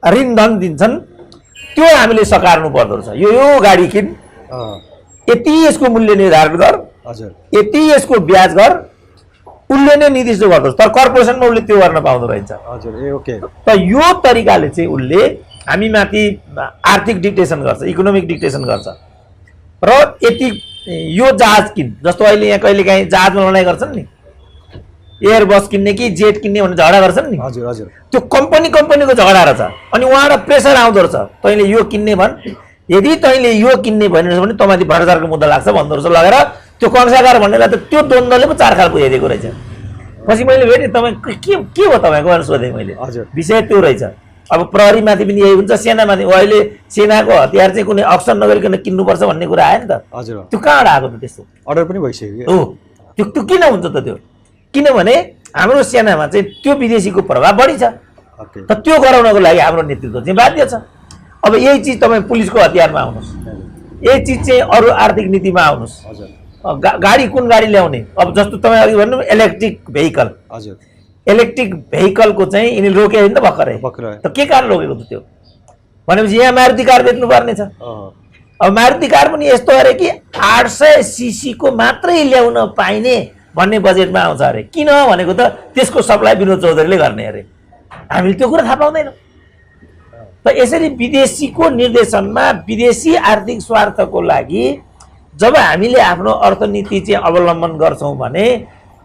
ऋण धन दिन्छन् त्यो हामीले सकार्नु पर्दो रहेछ। यो गाडी किन, यति यसको मूल्य निर्धारण गर, यति यसको ब्याज गर, उसले नै निर्दिष्ट गर्दछ। तर कर्पोरेसनमा उसले त्यो गर्न पाउँदो रहेछ। त यो तरिकाले चाहिँ उसले हामी माथि आर्थिक डिक्टेसन गर्छ, इकोनोमिक डिक्टेसन गर्छ। र यति यो जहाज किन, जस्तो अहिले यहाँ कहिले काहीँ जहाजमा लडाइँ गर्छन् नि, एयरबस किन्ने कि जेट किन्ने भनेर झगडा गर्छन् नि, त्यो कम्पनीको झगडा रहेछ। अनि उहाँबाट प्रेसर आउँदो रहेछ, तैँले यो किन्ने भन्, यदि तैँले यो किन्ने भनेर भने तँमाथि भ्रष्टाचारको मुद्दा लाग्छ भन्दो रहेछ। लगेर त्यो कंसाकार भन्नेलाई त त्यो द्वन्द्वले पो 4 खाल पुगाइदिएको रहेछ। पछि मैले भेटेँ, तपाईँ के हो तपाईँको भनेर सोधेँ मैले, विषय त्यो रहेछ। अब प्रहरीमाथि पनि यही हुन्छ, सेनामाथि अहिले सेनाको हतियार चाहिँ कुनै अक्सन नगरिकन किन्नुपर्छ भन्ने कुरा आयो नि त। त्यो कहाँबाट आएको त? त्यस्तो अर्डर पनि भइसक्यो हो। त्यो किन हुन्छ त? त्यो किनभने हाम्रो सेनामा चाहिँ त्यो विदेशीको प्रभाव बढी छ। त त्यो गराउनको लागि हाम्रो नेतृत्व चाहिँ बाध्य छ। अब यही चिज तपाईँ पुलिसको हतियारमा आउनुहोस्, यही चिज चाहिँ अरू आर्थिक नीतिमा आउनुहोस्। गाडी कुन गाडी ल्याउने, अब जस्तो तपाईँ अघि भन्नु इलेक्ट्रिक भेहिकल, इलेक्ट्रिक भेहिकलको चाहिँ यिनीले रोके नि त भर्खरै। त के कारण रोकेको त त्यो भनेपछि यहाँ मारुति कार बेच्नु पर्ने छ। अब मारुति कार पनि यस्तो अरे कि 800 सीसी को मात्रै ल्याउन पाइने भन्ने बजेटमा आउँछ अरे। किन भनेको त त्यसको सप्लाई विनोद चौधरीले गर्ने अरे। हामीले त्यो कुरा थाहा पाउँदैनौँ। त यसरी विदेशीको निर्देशनमा विदेशी आर्थिक स्वार्थको लागि जब हामीले आफ्नो अर्थनीति चाहिँ अवलम्बन गर्छौँ भने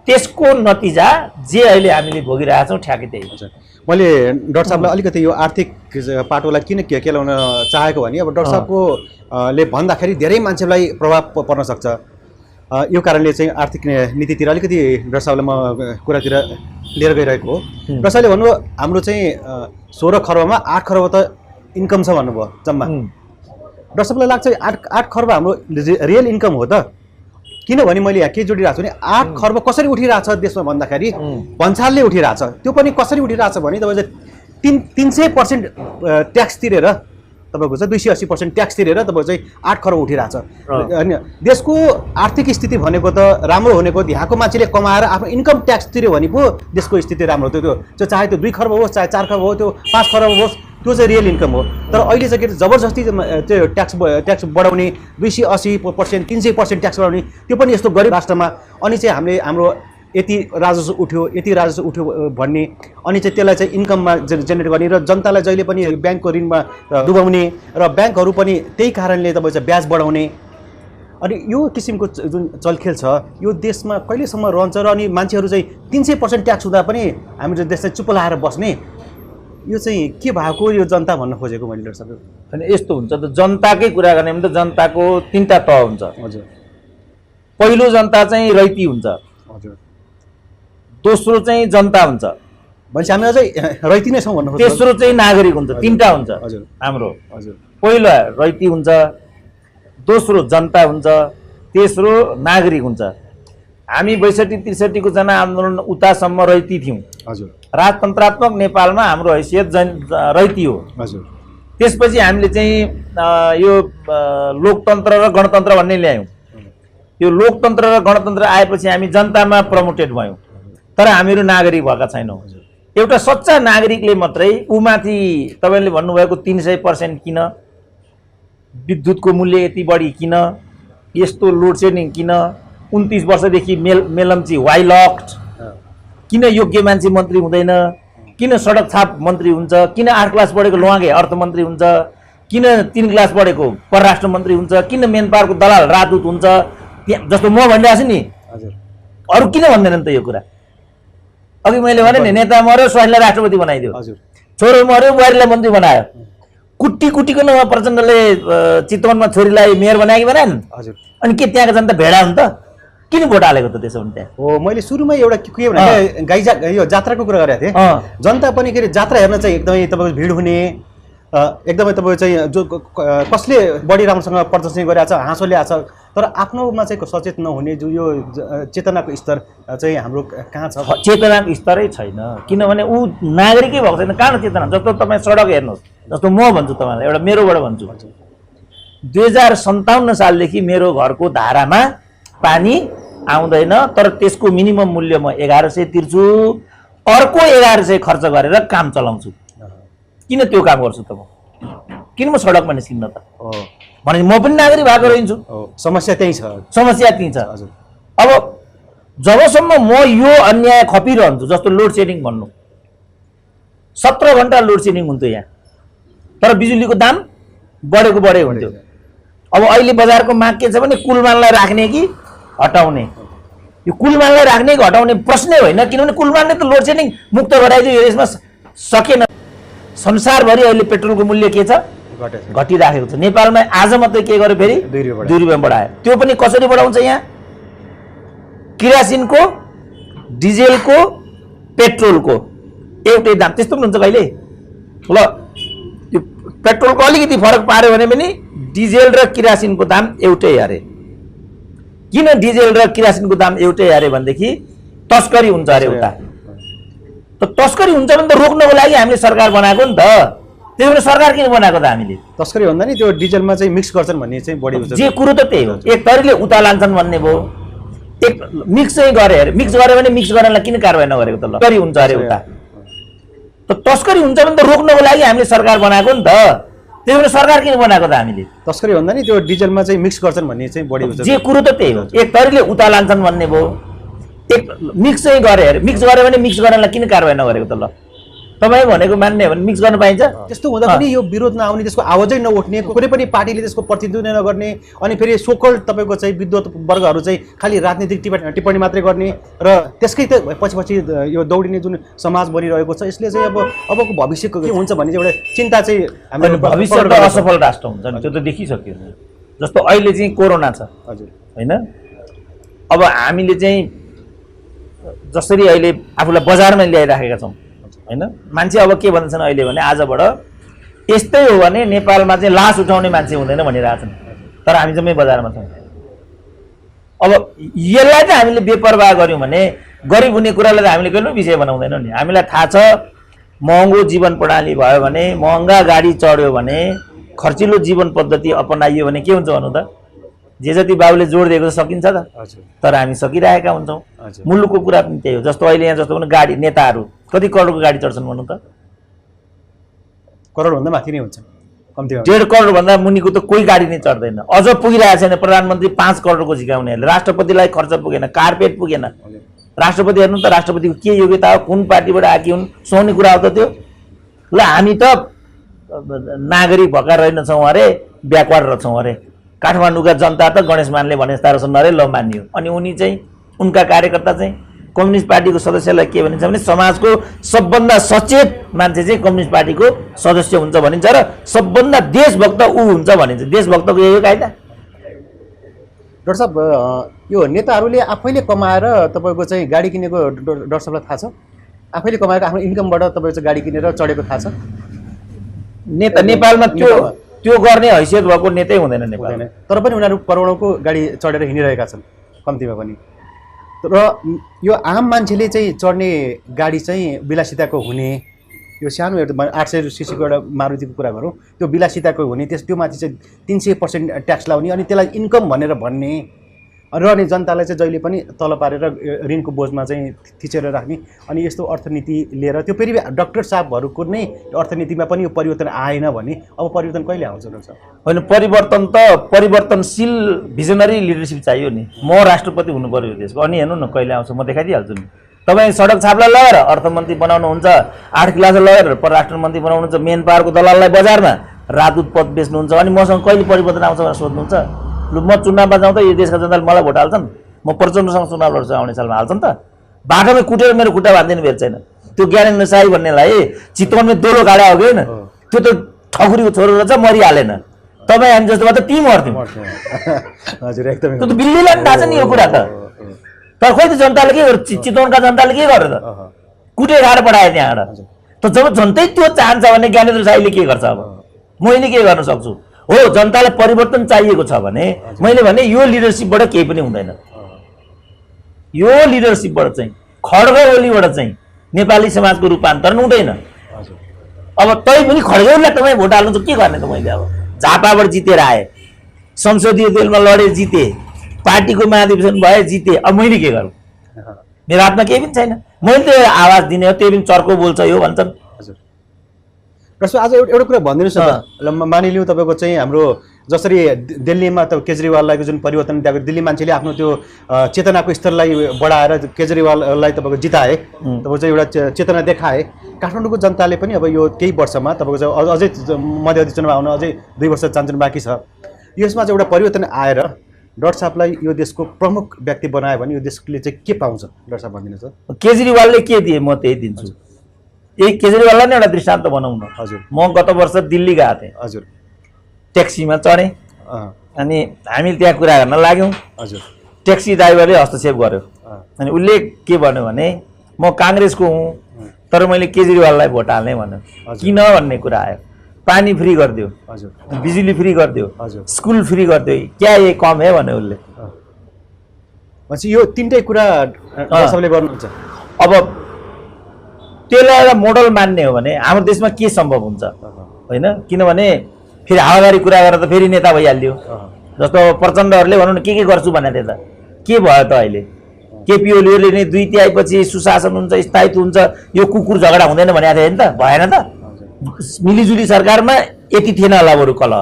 त्यसको नतिजा जे अहिले हामीले भोगिरहेछौँ ठ्याक्कै त्यही हुन्छ। मैले डाक्टर साहबलाई अलिकति यो आर्थिक पाटोलाई किन केलाउन चाहेको भने अब डाक्टर साहबको ले भन्दाखेरि धेरै मान्छेलाई प्रभाव पर्न सक्छ। यो कारणले चाहिँ आर्थिक नीतितिर अलिकति डाक्टर साहबलाई म कुरातिर लिएर गइरहेको हो। डाक्टर साहबले भन्नुभयो हाम्रो चाहिँ 16 खर्बमा 8 खर्ब त इन्कम छ भन्नुभयो जम्मा। डाक्टर साहबलाई लाग्छ 8 खर्ब हाम्रो रियल इन्कम हो त? किनभने मैले यहाँ के जोडिरहेको छु भने 8 खर्ब कसरी उठिरहेछ देशमा भन्दाखेरि भन्सालले उठिरहेछ। त्यो पनि कसरी उठिरहेछ भने तपाईँ 300% ट्याक्स तिरेर तपाईँको चाहिँ 280% ट्याक्स तिरेर तपाईँको चाहिँ 8 खर्ब उठिरहेछ। अनि देशको आर्थिक स्थिति भनेको त राम्रो भनेको यहाँको मान्छेले कमाएर आफ्नो इन्कम ट्याक्स तिर्यो भने पो देशको स्थिति राम्रो हो। त्यो चाहे त्यो 2 खर्ब होस्, चाहे 4 खर्ब हो, त्यो 5 खर्ब होस्, त्यो चाहिँ रियल इन्कम हो। तर अहिले चाहिँ के जबरजस्ती त्यो ट्याक्स बढाउने 280%, 300% ट्याक्स बढाउने, त्यो पनि यस्तो गरिब राष्ट्रमा। अनि चाहिँ हामीले हाम्रो यति राजस्व उठ्यो, यति राजस्व उठ्यो भन्ने, अनि चाहिँ त्यसलाई चाहिँ इन्कममा जेनेरेट गर्ने र जनतालाई जहिले पनि ब्याङ्कको ऋणमा डुबाउने र ब्याङ्कहरू पनि त्यही कारणले तपाईँ चाहिँ ब्याज बढाउने। अनि यो किसिमको जुन चलखेल छ यो देशमा कहिलेसम्म रहन्छ र अनि मान्छेहरू चाहिँ 300% ट्याक्स हुँदा पनि हामीले देशलाई चुप लाएर बस्ने, यो चाहिँ के भएको यो जनता भन्न खोजेको मैले डाक्टर साहब? अनि यस्तो हुन्छ त, जनताकै कुरा गर्ने भने त जनताको 3टा तह हुन्छ। हजुर, पहिलो जनता चाहिँ रैती हुन्छ, हजुर, दोस्रो चाहिँ जनता हुन्छ, भनेपछि हामी अझै रैती नै छौँ भन्नु खोज्छ, तेस्रो चाहिँ नागरिक हुन्छ। 3टा हुन्छ हाम्रो। हजुर, पहिलो रैती हुन्छ, दोस्रो जनता हुन्छ, तेस्रो नागरिक हुन्छ। हामी 62-63 को जनआन्दोलन उतासम्म रैती थियौँ। हजुर, राजतन्त्रात्मक नेपालमा हाम्रो हैसियत रैती हो। हजुर, त्यसपछि हामीले चाहिँ यो लोकतन्त्र र गणतन्त्र भन्ने ल्यायौँ। यो लोकतन्त्र र गणतन्त्र आएपछि हामी जनतामा प्रमोटेड भयौँ, तर हामीहरू नागरिक भएका छैनौँ। एउटा सच्चा नागरिकले मात्रै उमाथि तपाईँले भन्नुभएको 300% किन, विद्युतको मूल्य यति बढी किन, यस्तो लोड सेडिङ किन, 29 वर्षदेखि मेलम्ची वाइ लक्ड, किन योग्य मान्छे मन्त्री हुँदैन, किन सडक छाप मन्त्री हुन्छ, किन 8 क्लास पढेको लुवागे अर्थमन्त्री हुन्छ, किन 3 क्लास पढेको परराष्ट्र मन्त्री हुन्छ, किन मेन पावरको दलाल राजदूत हुन्छ, जस्तो म भनिरहेको छु नि। हजुर, अरू किन भन्दैनन् त यो कुरा? अघि मैले भने नि नेता मर्यो स्वास्नीलाई राष्ट्रपति बनाइदियो। हजुर, छोरो मर्यो बुहारीलाई मन्त्री बनायो कुटिकन प्रचण्डले चितवनमा छोरीलाई मेयर बनायो कि बनाएन हजुर अनि के त्यहाँको जनता भेडा हुन् त किन भोट हालेको त त्यसो भने त्यहाँ हो मैले सुरुमै एउटा के भने यो जात्राको कुरा गरेको थिएँ जनता पनि के अरे जात्रा हेर्न चाहिँ एकदमै तपाईँको भिड हुने एकदमै तपाईँ चाहिँ जो कसले बढी राम्रोसँग प्रदर्शन गरिरहेको छ हाँसो ल्याएको छ तर आफ्नोमा चाहिँ सचेत नहुने जो यो चेतनाको स्तर चाहिँ हाम्रो कहाँ छ चेतनाको स्तरै छैन किनभने ऊ नागरिकै भएको छैन कहाँ चेतना जस्तो तपाईँ सडक हेर्नुहोस् जस्तो म भन्छु तपाईँलाई एउटा मेरोबाट भन्छु 2057 सालदेखि मेरो घरको धारामा पानी आउँदैन तर त्यसको मिनिमम मूल्य म 1100 तिर्छु अर्को 1100 खर्च गरेर काम चलाउँछु किन त्यो काम गर्छु त म किन म सडकमा निस्किन्न त भने म पनि नागरिक भएको रहन्छु समस्या त्यही छ समस्या त्यही छ हजुर अब जबसम्म म यो अन्याय खपिरहन्छु जस्तो लोड सेडिङ भन्नु 17 घण्टा लोड सेडिङ हुन्थ्यो यहाँ तर बिजुलीको दाम बढेको बढे हुन्थ्यो अब अहिले बजारको माग के छ भने कुलमानलाई राख्ने कि हटाउने यो कुलमानलाई राख्ने कि हटाउने प्रश्नै होइन किनभने कुलमानले त लोड सेडिङ मुक्त गराइदियो यसमा सकेन संसारभरि अहिले पेट्रोलको मूल्य के छ घटिराखेको छ नेपालमा आज मात्रै के गर्यो फेरि 2 रुपैयाँ बढायो त्यो पनि कसरी बढाउँछ यहाँ किरासिनको डिजेलको पेट्रोलको एउटै दाम त्यस्तो पनि हुन्छ कहिले ल त्यो पेट्रोलको अलिकति फरक पार्यो भने पनि डिजेल र किरासिनको दाम एउटै अरे किन डिजेल र किरासिनको दाम एउटै अरे भनेदेखि तस्करी हुन्छ अरे उता त तस्करी हुन्छ भने त रोक्नको लागि हामीले सरकार बनाएको नि त त्यही भएर सरकार किन बनाएको त हामीले तस्करी भन्दा नि त्यो डिजलमा चाहिँ मिक्स गर्छन् भन्ने चाहिँ बढी हुन्छ जे कुरो त त्यही हो एक तरिकाले उता लान्छन् भन्ने भयो एक मिक्स चाहिँ गरे अरे मिक्स गरे भने मिक्स गर्नलाई किन कारबाही नगरेको त ल तस्करी हुन्छ अरे उता त तस्करी हुन्छ भने त रोक्नको लागि हामीले सरकार बनाएको नि त त्यही भएर सरकार किन बनाएको त हामीले तस्करी भन्दा नि त्यो डिजलमा चाहिँ मिक्स गर्छन् भन्ने चाहिँ बढी हुन्छ जे कुरो त त्यही हो एक तरिकाले उता लान्छन् भन्ने भयो एक मिक्स चाहिँ गरे अरे मिक्स गरे भने मिक्स गर्नलाई किन कारबाही नगरेको त ल तपाईँ भनेको मान्ने हो भने मिक्स गर्न पाइन्छ त्यस्तो हुँदा पनि यो विरोध नआउने त्यसको आवाजै नउठ्ने कुनै पनि पार्टीले त्यसको प्रतिनिधित्व नगर्ने अनि फेरि सोकल तपाईँको चाहिँ विद्वत वर्गहरू चाहिँ खालि राजनीतिक टिप्पणी मात्रै गर्ने र त्यसकै त पछि यो दौडिने जुन समाज बनिरहेको छ यसले चाहिँ अबको भविष्यको के हुन्छ भन्ने चाहिँ एउटा चिन्ता चाहिँ हाम्रो भविष्यको असफल राष्ट्र हुन्छ नि त्यो त देखिसक्यो जस्तो अहिले चाहिँ कोरोना छ हजुर होइन अब हामीले चाहिँ जसरी अहिले आफूलाई बजारमा ल्याइराखेका छौँ हैन मान्छे अब के भन्छन् अहिले भने आजबाट यस्तै हो भने नेपालमा चाहिँ लास उठाउने मान्छे हुँदैन भनिरहेछन् तर हामी जम्मै बजारमा छौँ अब यसलाई त हामीले बेपरवाह गर्यौँ भने गरिब हुने कुरालाई त हामीले कहिले विषय बनाउँदैनौँ नि हामीलाई थाहा छ महँगो जीवन प्रणाली भयो भने महँगा गाडी चढ्यो भने खर्चिलो जीवन पद्धति अपनाइयो भने के हुन्छ भन्नु त जे जति बाबुले जोड दिएको सकिन्छ त तर हामी सकिरहेका हुन्छौँ मुलुकको कुरा पनि त्यही हो जस्तो अहिले यहाँ जस्तो पनि गाडी नेताहरू कति करोडको गाडी चढ्छन् भन्नु त करोडभन्दा माथि नै हुन्छ कम्ती 1.5 करोड भन्दा मुनिको त कोही गाडी नै चढ्दैन अझ पुगिरहेको छैन प्रधानमन्त्री 5 करोडको झिकाउनेहरूले राष्ट्रपतिलाई खर्च पुगेन कार्पेट पुगेन राष्ट्रपति हेर्नु त राष्ट्रपतिको के योग्यता हो कुन पार्टीबाट आएकी हुन् सुहाउने कुरा हो त त्यो ल हामी त नागरिक भएका रहेनछौँ अरे ब्याकवार्ड रहेछौँ अरे काठमाडौँका जनता त गणेश मानले भने जस्ता रहेछन् अरे ल मानियो अनि उनी चाहिँ उनका कार्यकर्ता चाहिँ कम्युनिस्ट पार्टीको सदस्यलाई के भनिन्छ भने समाजको सबभन्दा सचेत मान्छे चाहिँ कम्युनिस्ट पार्टीको सदस्य हुन्छ भनिन्छ र सबभन्दा देशभक्त ऊ हुन्छ भनिन्छ देशभक्तको यही कायदा डाक्टर साहब यो नेताहरूले आफैले कमाएर तपाईँको चाहिँ गाडी किनेको डाक्टर साहबलाई थाहा छ आफैले कमाएको आफ्नो इन्कमबाट तपाईँको चाहिँ गाडी किनेर चढेको थाहा छ नेता नेपालमा त्यो गर्ने हैसियत भएको नेतै हुँदैन नेपालमा तर पनि उनीहरू करोडौँको गाडी चढेर हिँडिरहेका छन् कम्तीमा पनि र यो आम मान्छेले चाहिँ चढ्ने गाडी चाहिँ विलासिताको हुने यो सानो एउटा 800 सीसीको एउटा मारुतिको कुरा गरौँ त्यो विलासिताको हुने त्यो माथि चाहिँ 300% ट्याक्स लाउने अनि त्यसलाई इन्कम भनेर भन्ने र अनि जनतालाई चाहिँ जहिले पनि तल पारेर ऋणको बोझमा चाहिँ थिचेर राख्ने अनि यस्तो अर्थनीति लिएर त्यो फेरि डाक्टर साहबहरूको नै अर्थनीतिमा पनि यो परिवर्तन आएन भने अब परिवर्तन कहिले आउँछ डाक्टर साहब होइन परिवर्तन त परिवर्तनशील भिजनरी लिडरसिप चाहियो नि म राष्ट्रपति हुनु पर्यो देशको अनि हेर्नु न कहिले आउँछ म देखाइदिइहाल्छु नि तपाईँ सडक छापलाई लगेर अर्थमन्त्री बनाउनुहुन्छ 8 क्लास लगेर परराष्ट्र मन्त्री बनाउनुहुन्छ मेन पावरको दलाललाई बजारमा राजदूत पद बेच्नुहुन्छ अनि मसँग कहिले परिवर्तन आउँछ भनेर सोध्नुहुन्छ लु म चुनावमा जाउँदा यो देशका जनताले मलाई भोट हाल्छन् म प्रचण्डसँग चुनाव लड्छु आउने सालमा हाल्छन् त बाटोमै कुटेर मेरो खुट्टा बाँधिदिनु बेर छैन त्यो ज्ञानेन्द्र साई भन्नेलाई चितवनमा दोलो गाडा हो कि त्यो त ठकुरीको छोरो रहेछ मरिहालेन तपाईँ हामी जस्तो भए त ती मर्थ्यौँ हजुर एकदमै त्यो त बिल्लीलाई पनि थाहा छ नि यो कुरा त तर खोइ त जनताले के गर्यो चितवनका जनताले के गर्यो त कुटे खाएर पठायो त्यहाँबाट त जब जनतै त्यो चाहन्छ भने ज्ञानेन्द्र साईले के गर्छ अब मैले के गर्न सक्छु हो जनतालाई परिवर्तन चाहिएको छ भने मैले भने यो लिडरसिपबाट केही पनि हुँदैन यो लिडरसिपबाट चाहिँ खड्ग ओलीबाट चाहिँ नेपाली समाजको रूपान्तरण हुँदैन अब तै पनि खड्ग ओलीलाई तपाईँ भोट हाल्नु त के गर्ने त मैले अब झापाबाट जितेर आएँ संसदीय दलमा लडे जिते पार्टीको महाधिवेशन भए जिते अब मैले के गरौँ मेरो हातमा केही पनि छैन मैले त आवाज दिने हो त्यही पनि चर्को बोल्छ यो भन्छन् हजुर आज एउटा कुरा भनिदिनुहोस् न ल मानिलिउँ तपाईँको चाहिँ हाम्रो जसरी दिल्लीमा त केजरीवाललाई जुन परिवर्तन दिएको दिल्ली मान्छेले आफ्नो त्यो चेतनाको स्तरलाई बढाएर केजरीवाललाई तपाईँको जिताए तपाईँको चाहिँ एउटा चेतना देखाए काठमाडौँको जनताले पनि अब यो केही वर्षमा तपाईँको चाहिँ अझै मध्यावधि चुनाव आउन अझै 2 वर्ष चान्चुन बाँकी छ यसमा चाहिँ एउटा परिवर्तन आएर डक्टर साहबलाई यो देशको प्रमुख व्यक्ति बनायो भने यो देशले चाहिँ के पाउँछ डक्टर साहब भनिदिनुहोस् केजरीवालले के दिए म त्यही दिन्छु यही केजरीवाललाई नै एउटा दृष्टान्त बनाउँ न हजुर म गत वर्ष दिल्ली गएको थिएँ हजुर ट्याक्सीमा चढेँ अनि हामी त्यहाँ कुरा गर्न लाग्यौँ हजुर ट्याक्सी ड्राइभरले हस्तक्षेप गर्यो अनि उसले के भन्यो भने म काङ्ग्रेसको हुँ तर मैले केजरीवाललाई भोट हाल्ने भन्यो किन भन्ने कुरा आयो पानी फ्री गरिदियो हजुर बिजुली फ्री गरिदियो हजुर स्कुल फ्री गरिदियो क्या ये कम है भन्यो उसले भनेपछि यो तिनटै कुरा सबले गर्नुहुन्छ अब त्यसलाई एउटा मोडल मान्ने हो भने हाम्रो देशमा के सम्भव हुन्छ होइन किनभने फेरि हावादारी कुरा गरेर त फेरि नेता भइहाल्यो जस्तो प्रचण्डहरूले भनौँ न के गर्छु भनेर थिए त के भयो त अहिले केपी ओलीले नै 2/3 पछि सुशासन हुन्छ स्थायित्व हुन्छ यो कुकुर झगडा हुँदैन भनेको थियो नि त भएन त मिलिजुली सरकारमा यति थिएन होला बरु कल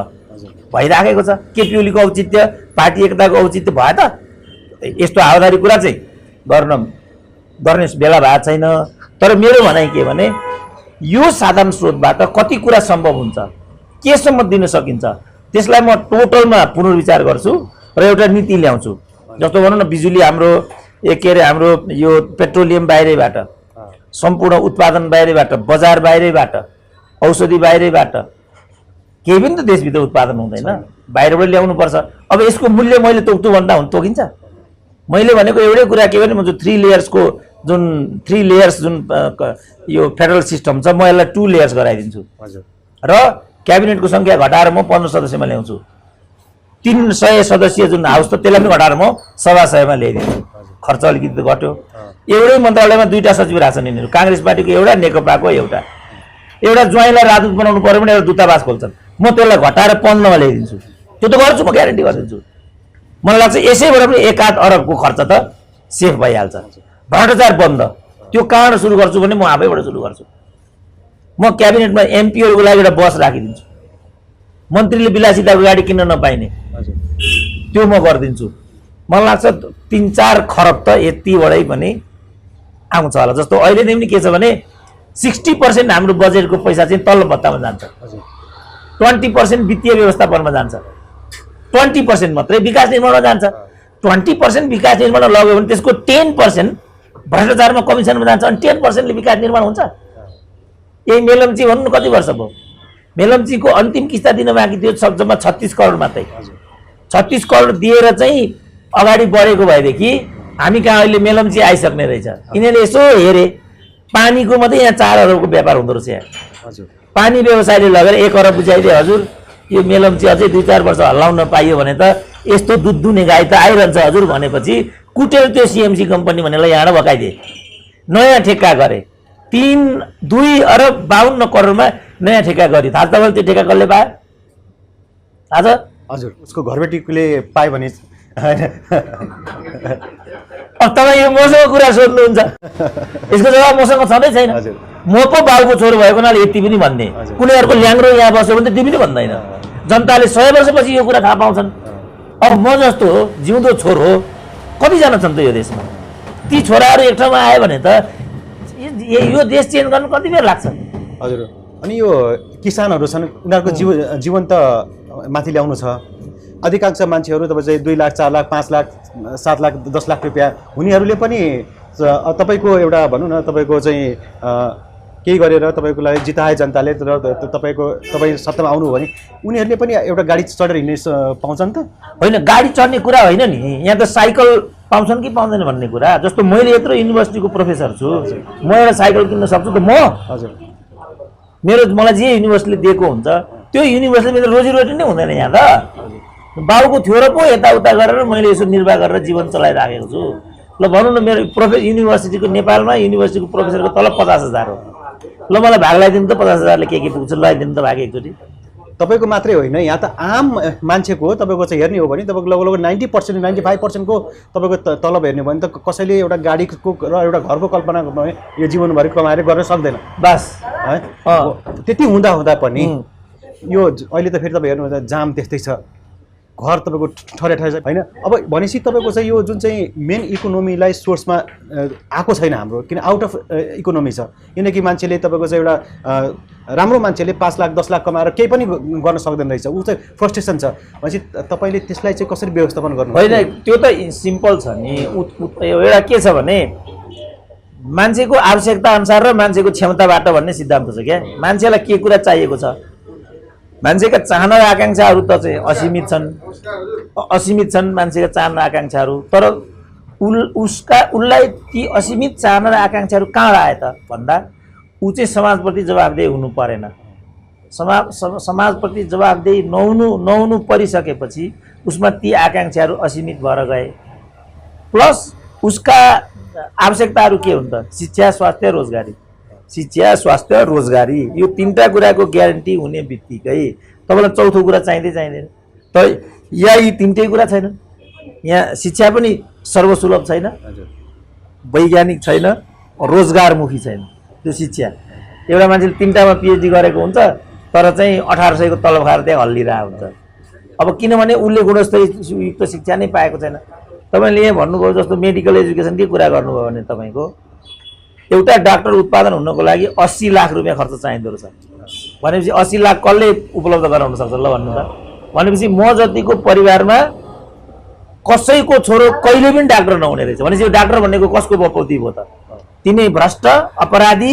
भइराखेको छ केपी ओलीको औचित्य पार्टी एकताको औचित्य भयो त यस्तो हावादारी कुरा चाहिँ गर्ने बेला भएको छैन तर मेरो भनाइ के भने यो साधन स्रोतबाट कति कुरा सम्भव हुन्छ केसम्म दिन सकिन्छ त्यसलाई म टोटलमा पुनर्विचार गर्छु र एउटा नीति ल्याउँछु जस्तो भनौँ न बिजुली हाम्रो के अरे हाम्रो यो पेट्रोलियम बाहिरैबाट सम्पूर्ण उत्पादन बाहिरैबाट बजार बाहिरैबाट औषधि बाहिरैबाट केही पनि त देशभित्र उत्पादन हुँदैन बाहिरबाट ल्याउनुपर्छ अब यसको मूल्य मैले तोक्छु भन्दा हुन्छ तोकिन्छ मैले भनेको एउटै कुरा के भने म जो 3 लेयर्सको जुन 3 लेयर्स जुन यो फेडरल सिस्टम छ म यसलाई 2 लेयर्स गराइदिन्छु र क्याबिनेटको संख्या घटाएर म 15 सदस्यमा ल्याउँछु 300 सदस्यीय जुन हाउस त त्यसलाई पनि घटाएर म 100 मा ल्याइदिन्छु खर्च अलिकति घट्यो एउटै मन्त्रालयमा 2टा सचिव राख्छन् यिनीहरू काङ्ग्रेस पार्टीको एउटा नेकपाको एउटा ज्वाइँलाई राजदूत बनाउनु पर्यो भने एउटा दूतावास खोल्छन् म त्यसलाई घटाएर 15 मा ल्याइदिन्छु त्यो त गर्छु म ग्यारेन्टी गरिदिन्छु मलाई लाग्छ यसैबाट पनि 1.5 अरबको खर्च त सेफ भइहाल्छ भ्रष्टाचार बन्द त्यो कहाँबाट सुरु गर्छु भने म आफैबाट सुरु गर्छु म क्याबिनेटमा एमपीहरूको लागि एउटा बस राखिदिन्छु मन्त्रीले विलासिताको गाडी किन्न नपाइने त्यो म गरिदिन्छु मलाई लाग्छ 3-4 खरब त यतिबाटै पनि आउँछ होला जस्तो अहिलेदेखि के छ भने 60% हाम्रो बजेटको पैसा चाहिँ तल्लो भत्तामा जान्छ 20% वित्तीय व्यवस्थापनमा जान्छ 20% मात्रै विकास निर्माणमा जान्छ 20% विकास निर्माणमा लग्यो भने त्यसको 10% भ्रष्टाचारमा कमिसनमा जान्छ अनि 10% ले विकास निर्माण हुन्छ यही मेलम्ची भन्नु कति वर्ष भयो मेलम्चीको अन्तिम किस्ता दिन बाँकी थियो जम्मा 36 करोड मात्रै 36 करोड दिएर चाहिँ अगाडि बढेको भएदेखि हामी कहाँ अहिले मेलम्ची आइसक्ने रहेछ यिनीहरूले यसो हेरे पानीको मात्रै यहाँ 4 अरबको व्यापार हुँदो रहेछ यहाँ पानी व्यवसायले लगेर 1 अरब बुझाइदिए हजुर यो मेलम्ची अझै 2-4 वर्ष हल्लाउन पाइयो भने त यस्तो दुध दुने गाई त आइरहन्छ हजुर भनेपछि कुटेर त्यो सीएमसी कम्पनी भनेर यहाँ बकाइदिए नयाँ ठेक्का गरे 2 अरब 52 करोडमा नयाँ ठेक्का गरी थाहा तपाईँले त्यो ठेक्का कसले पायो थाहा छ हजुर उसको घरबेटीले पायो भने अब तपाईँ यो मसँग कुरा सोध्नुहुन्छ यसको जवाब मसँग छँदै छैन म पो बाबुको छोरो भएको हुनाले यति पनि भन्ने कुनै अर्को ल्याङ्ग्रो यहाँ बस्यो भने त त्यो पनि भन्दैन जनताले 100 वर्षपछि यो कुरा थाहा पाउँछन् अब म जस्तो जिउँदो छोरो हो कतिजना छन् त यो देशमा ती छोराहरू एक ठाउँमा आयो भने त यो देश चेन्ज गर्नु कति बेर लाग्छ हजुर अनि यो किसानहरू छन् उनीहरूको जीवन त माथि ल्याउनु छ अधिकांश मान्छेहरू तपाईँ चाहिँ 2 लाख 4 लाख 5 लाख 7 लाख 10 लाख रुपियाँ उनीहरूले पनि तपाईँको एउटा भनौँ न तपाईँको चाहिँ केही गरेर तपाईँको लागि जिताए जनताले तपाईँ सत्तामा आउनु भने उनीहरूले पनि एउटा गाडी चढेर हिँड्ने पाउँछन् त? होइन, गाडी चढ्ने कुरा होइन नि, यहाँ त साइकल पाउँछन् कि पाउँदैन भन्ने कुरा। जस्तो मैले यत्रो युनिभर्सिटीको प्रोफेसर छु, म एउटा साइकल किन्न सक्छु त म? हजुर, मलाई जे युनिभर्सिटीले दिएको हुन्छ त्यो युनिभर्सिटी मेरो रोजीरोटी नै हुँदैन यहाँ त। बाउको थियो र पो यताउता गरेर मैले यसो निर्वाह गरेर जीवन चलाइराखेको छु। ल भनौँ न, मेरो युनिभर्सिटीको नेपालमा युनिभर्सिटीको प्रोफेसरको तलब 50,000 हो। ल मलाई भाग लगाइदिनु त, 50,000ले के पुग्छ लगाइदिनु त भाग एकचोटि। तपाईँको मात्रै होइन, यहाँ त आम मान्छेको तपाईँको चाहिँ हेर्ने हो भने तपाईँको लगभग 90% 95% को तपाईँको तलब हेर्ने हो भने त कसैले एउटा गाडीको र एउटा घरको कल्पना गर्नु यो जीवनभरि कमाएर गर्न सक्दैन बस है। त्यति हुँदा पनि यो अहिले त फेरि तपाईँ हेर्नुहुन्छ जाम त्यस्तै छ, घर तपाईँको ठरे छ होइन। अब भनेपछि तपाईँको चाहिँ यो जुन चाहिँ मेन इकोनोमीलाई सोर्समा आएको छैन हाम्रो, किन आउट अफ इकोनोमी छ। किनकि मान्छेले तपाईँको चाहिँ एउटा राम्रो मान्छेले 5 लाख 10 लाख कमाएर केही पनि गर्न सक्दैन रहेछ, ऊ चाहिँ फ्रस्ट्रेसन छ। भनेपछि तपाईँले त्यसलाई चाहिँ कसरी व्यवस्थापन गर्नु? होइन, त्यो त सिम्पल छ नि। एउटा के छ भने मान्छेको आवश्यकता अनुसार र मान्छेको क्षमताबाट भन्ने सिद्धान्त छ क्या। मान्छेलाई के कुरा चाहिएको छ, मान्छेका चाहना र आकाङ्क्षाहरू त चाहिँ असीमित छन् मान्छेका चाहना आकाङ्क्षाहरू। तर उसलाई ती असीमित चाहना र आकाङ्क्षाहरू कहाँ आए त भन्दा ऊ चाहिँ समाजप्रति जवाबदेही हुनु परेन। समाजप्रति जवाबदेही नहुनु परिसकेपछि उसमा ती आकाङ्क्षाहरू असीमित भएर गए। प्लस उसका आवश्यकताहरू के हुन् त? शिक्षा, स्वास्थ्य, रोजगारी। शिक्षा, स्वास्थ्य, रोजगारी, यो तीनटा कुराको ग्यारेन्टी हुने बित्तिकै तपाईँलाई चौथो कुरा चाहिँदैन। त यहाँ यी तीनटै कुरा छैन। यहाँ शिक्षा पनि सर्वसुलभ छैन, वैज्ञानिक छैन, रोजगारमुखी छैन। त्यो शिक्षा एउटा मान्छेले 3टामा पिएचडी गरेको हुन्छ तर चाहिँ 1800 को तलब खाएर त्यहाँ हल्लिरहेको हुन्छ। अब किनभने उसले गुणस्तरयुक्त शिक्षा नै पाएको छैन। तपाईँले यहाँ भन्नुभयो जस्तो मेडिकल एजुकेसनकै कुरा गर्नुभयो भने तपाईँको एउटा डाक्टर उत्पादन हुनको लागि 80 लाख रुपियाँ खर्च चाहिँदो रहेछ। भनेपछि 80 लाख कसले उपलब्ध गराउन सक्छ ल भन्नु त? भनेपछि म जतिको परिवारमा कसैको छोरो कहिले पनि डाक्टर नहुने रहेछ। भनेपछि यो डाक्टर भनेको कसको बपौती भयो त? तिनै भ्रष्ट, अपराधी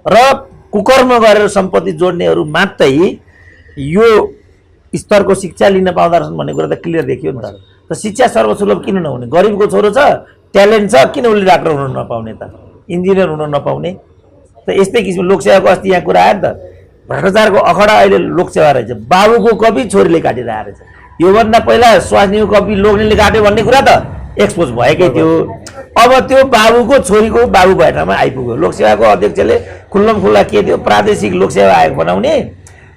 र कुकर्म गरेर सम्पत्ति जोड्नेहरू मात्रै यो स्तरको शिक्षा लिन पाउँदा रहेछन् भन्ने कुरा त क्लियर देखियो नि त। त शिक्षा सर्वसुलभ किन नहुने? गरिबको छोरो छ, ट्यालेन्ट छ, किन उसले डाक्टर हुन नपाउने त? इन्जिनियर हुन नपाउने त? यस्तै किसिम लोकसेवाको अस्ति यहाँ कुरा आयो नि त, भ्रष्टाचारको अखडा अहिले लोकसेवा रहेछ। बाबुको कपी छोरीले काटिरहेको रहेछ। योभन्दा पहिला स्वास्नीको कपी लोग्नेले काट्यो भन्ने कुरा त एक्सपोज भएकै थियो। अब त्यो बाबुको छोरीको बाबु भएठाउँमा आइपुग्यो। लोकसेवाको अध्यक्षले खुल्लमखुल्ला के थियो, प्रादेशिक लोकसेवा आयोग बनाउने,